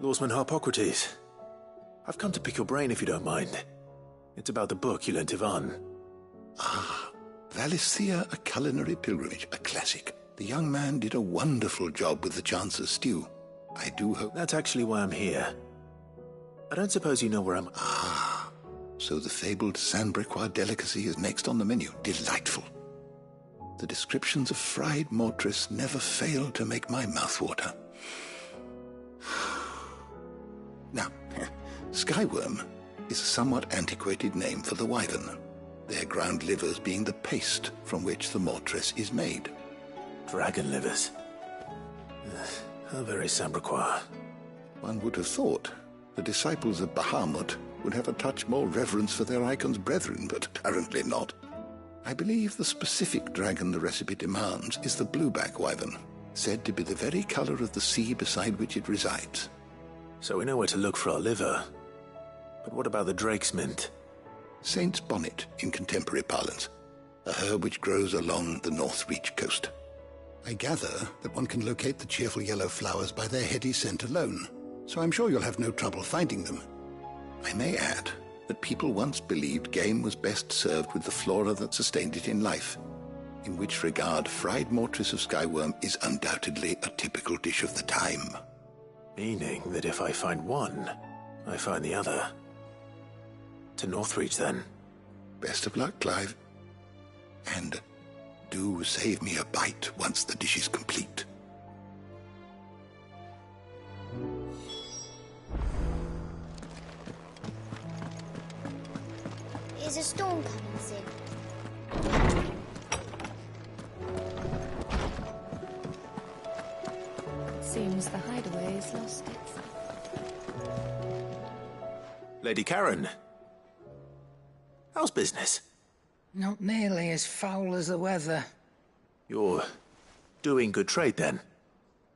Lawsman Harpocrates. I've come to pick your brain if you don't mind. It's about the book you lent Ivan. Valisthea, A Culinary Pilgrimage, a classic. The young man did a wonderful job with the Chance's stew. I do hope... That's actually why I'm here. I don't suppose you know where I'm... So the fabled Sandbrequois delicacy is next on the menu. Delightful. The descriptions of fried mortris never fail to make my mouth water. Now, Skyworm is a somewhat antiquated name for the wyvern, their ground livers being the paste from which the mortris is made. Dragon livers. How very Sandbrequois. One would have thought the disciples of Bahamut would have a touch more reverence for their icon's brethren, but apparently not. I believe the specific dragon the recipe demands is the blueback wyvern, said to be the very color of the sea beside which it resides. So we know where to look for our liver. But what about the drake's mint? Saint's bonnet in contemporary parlance, a herb which grows along the North Reach coast. I gather that one can locate the cheerful yellow flowers by their heady scent alone, so I'm sure you'll have no trouble finding them. I may add that people once believed game was best served with the flora that sustained it in life, in which regard fried mortris of Skyworm is undoubtedly a typical dish of the time. Meaning that if I find one, I find the other. To Northreach, then. Best of luck, Clive. And do save me a bite once the dish is complete. Is a storm coming, Sid? Seems the hideaway's lost its... Lady Karen. How's business? Not nearly as foul as the weather. You're doing good trade, then?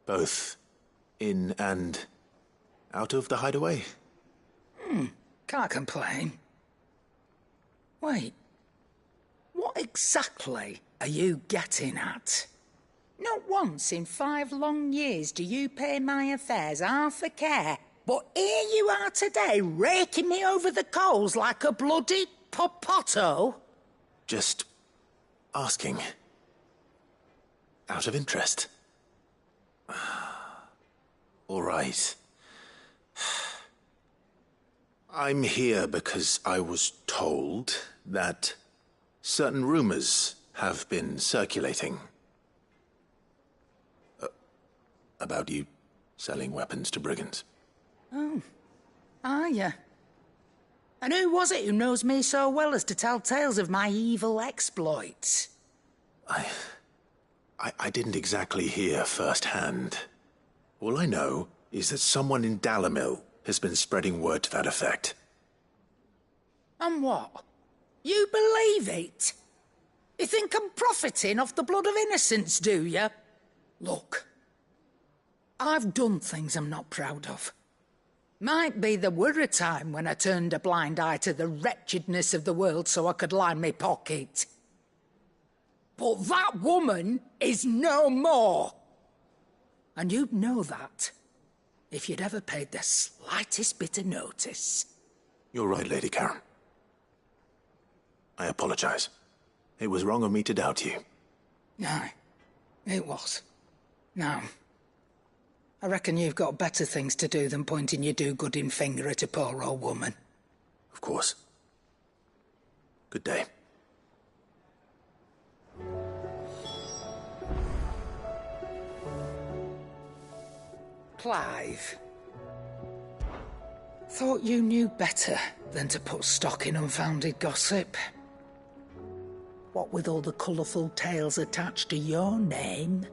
Both in and out of the hideaway? Can't complain. Wait. What exactly are you getting at? Not once in 5 long years do you pay my affairs half a care. But here you are today, raking me over the coals like a bloody popoto. Just asking. Out of interest. All right. I'm here because I was told that certain rumors have been circulating. About you selling weapons to brigands. Oh. Are you? And who was it who knows me so well as to tell tales of my evil exploits? I didn't exactly hear firsthand. All I know is that someone in Dalimil has been spreading word to that effect. And what? You believe it? You think I'm profiting off the blood of innocents, do you? Look, I've done things I'm not proud of. Might be there were a time when I turned a blind eye to the wretchedness of the world so I could line my pocket. But that woman is no more. And you'd know that if you'd ever paid the slightest bit of notice. You're right, Lady Karen. I apologize. It was wrong of me to doubt you. Aye, it was. Now, I reckon you've got better things to do than pointing your do-gooding finger at a poor old woman. Of course. Good day. Clive. Thought you knew better than to put stock in unfounded gossip. What with all the colourful tales attached to your name.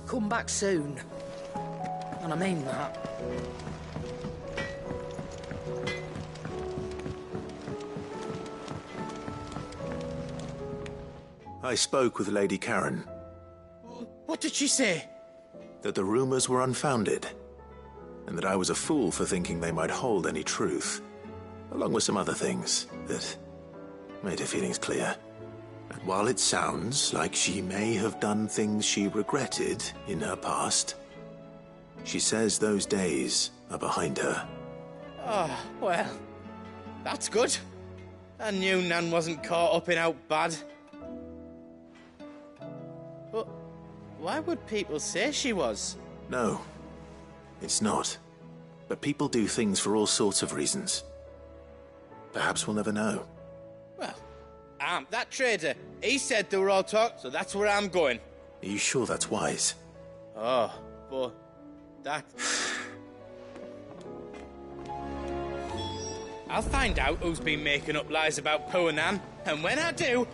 Come back soon. And I mean that. I spoke with Lady Karen. What did she say? That the rumors were unfounded, and that I was a fool for thinking they might hold any truth, along with some other things that made her feelings clear. And while it sounds like she may have done things she regretted in her past, she says those days are behind her. Oh, well, that's good. I knew Nan wasn't caught up in out bad. But why would people say she was? No, it's not. But people do things for all sorts of reasons. Perhaps we'll never know. Well, that trader, he said they were all talk, so that's where I'm going. Are you sure that's wise? Oh, but that... I'll find out who's been making up lies about poor Nan, and when I do...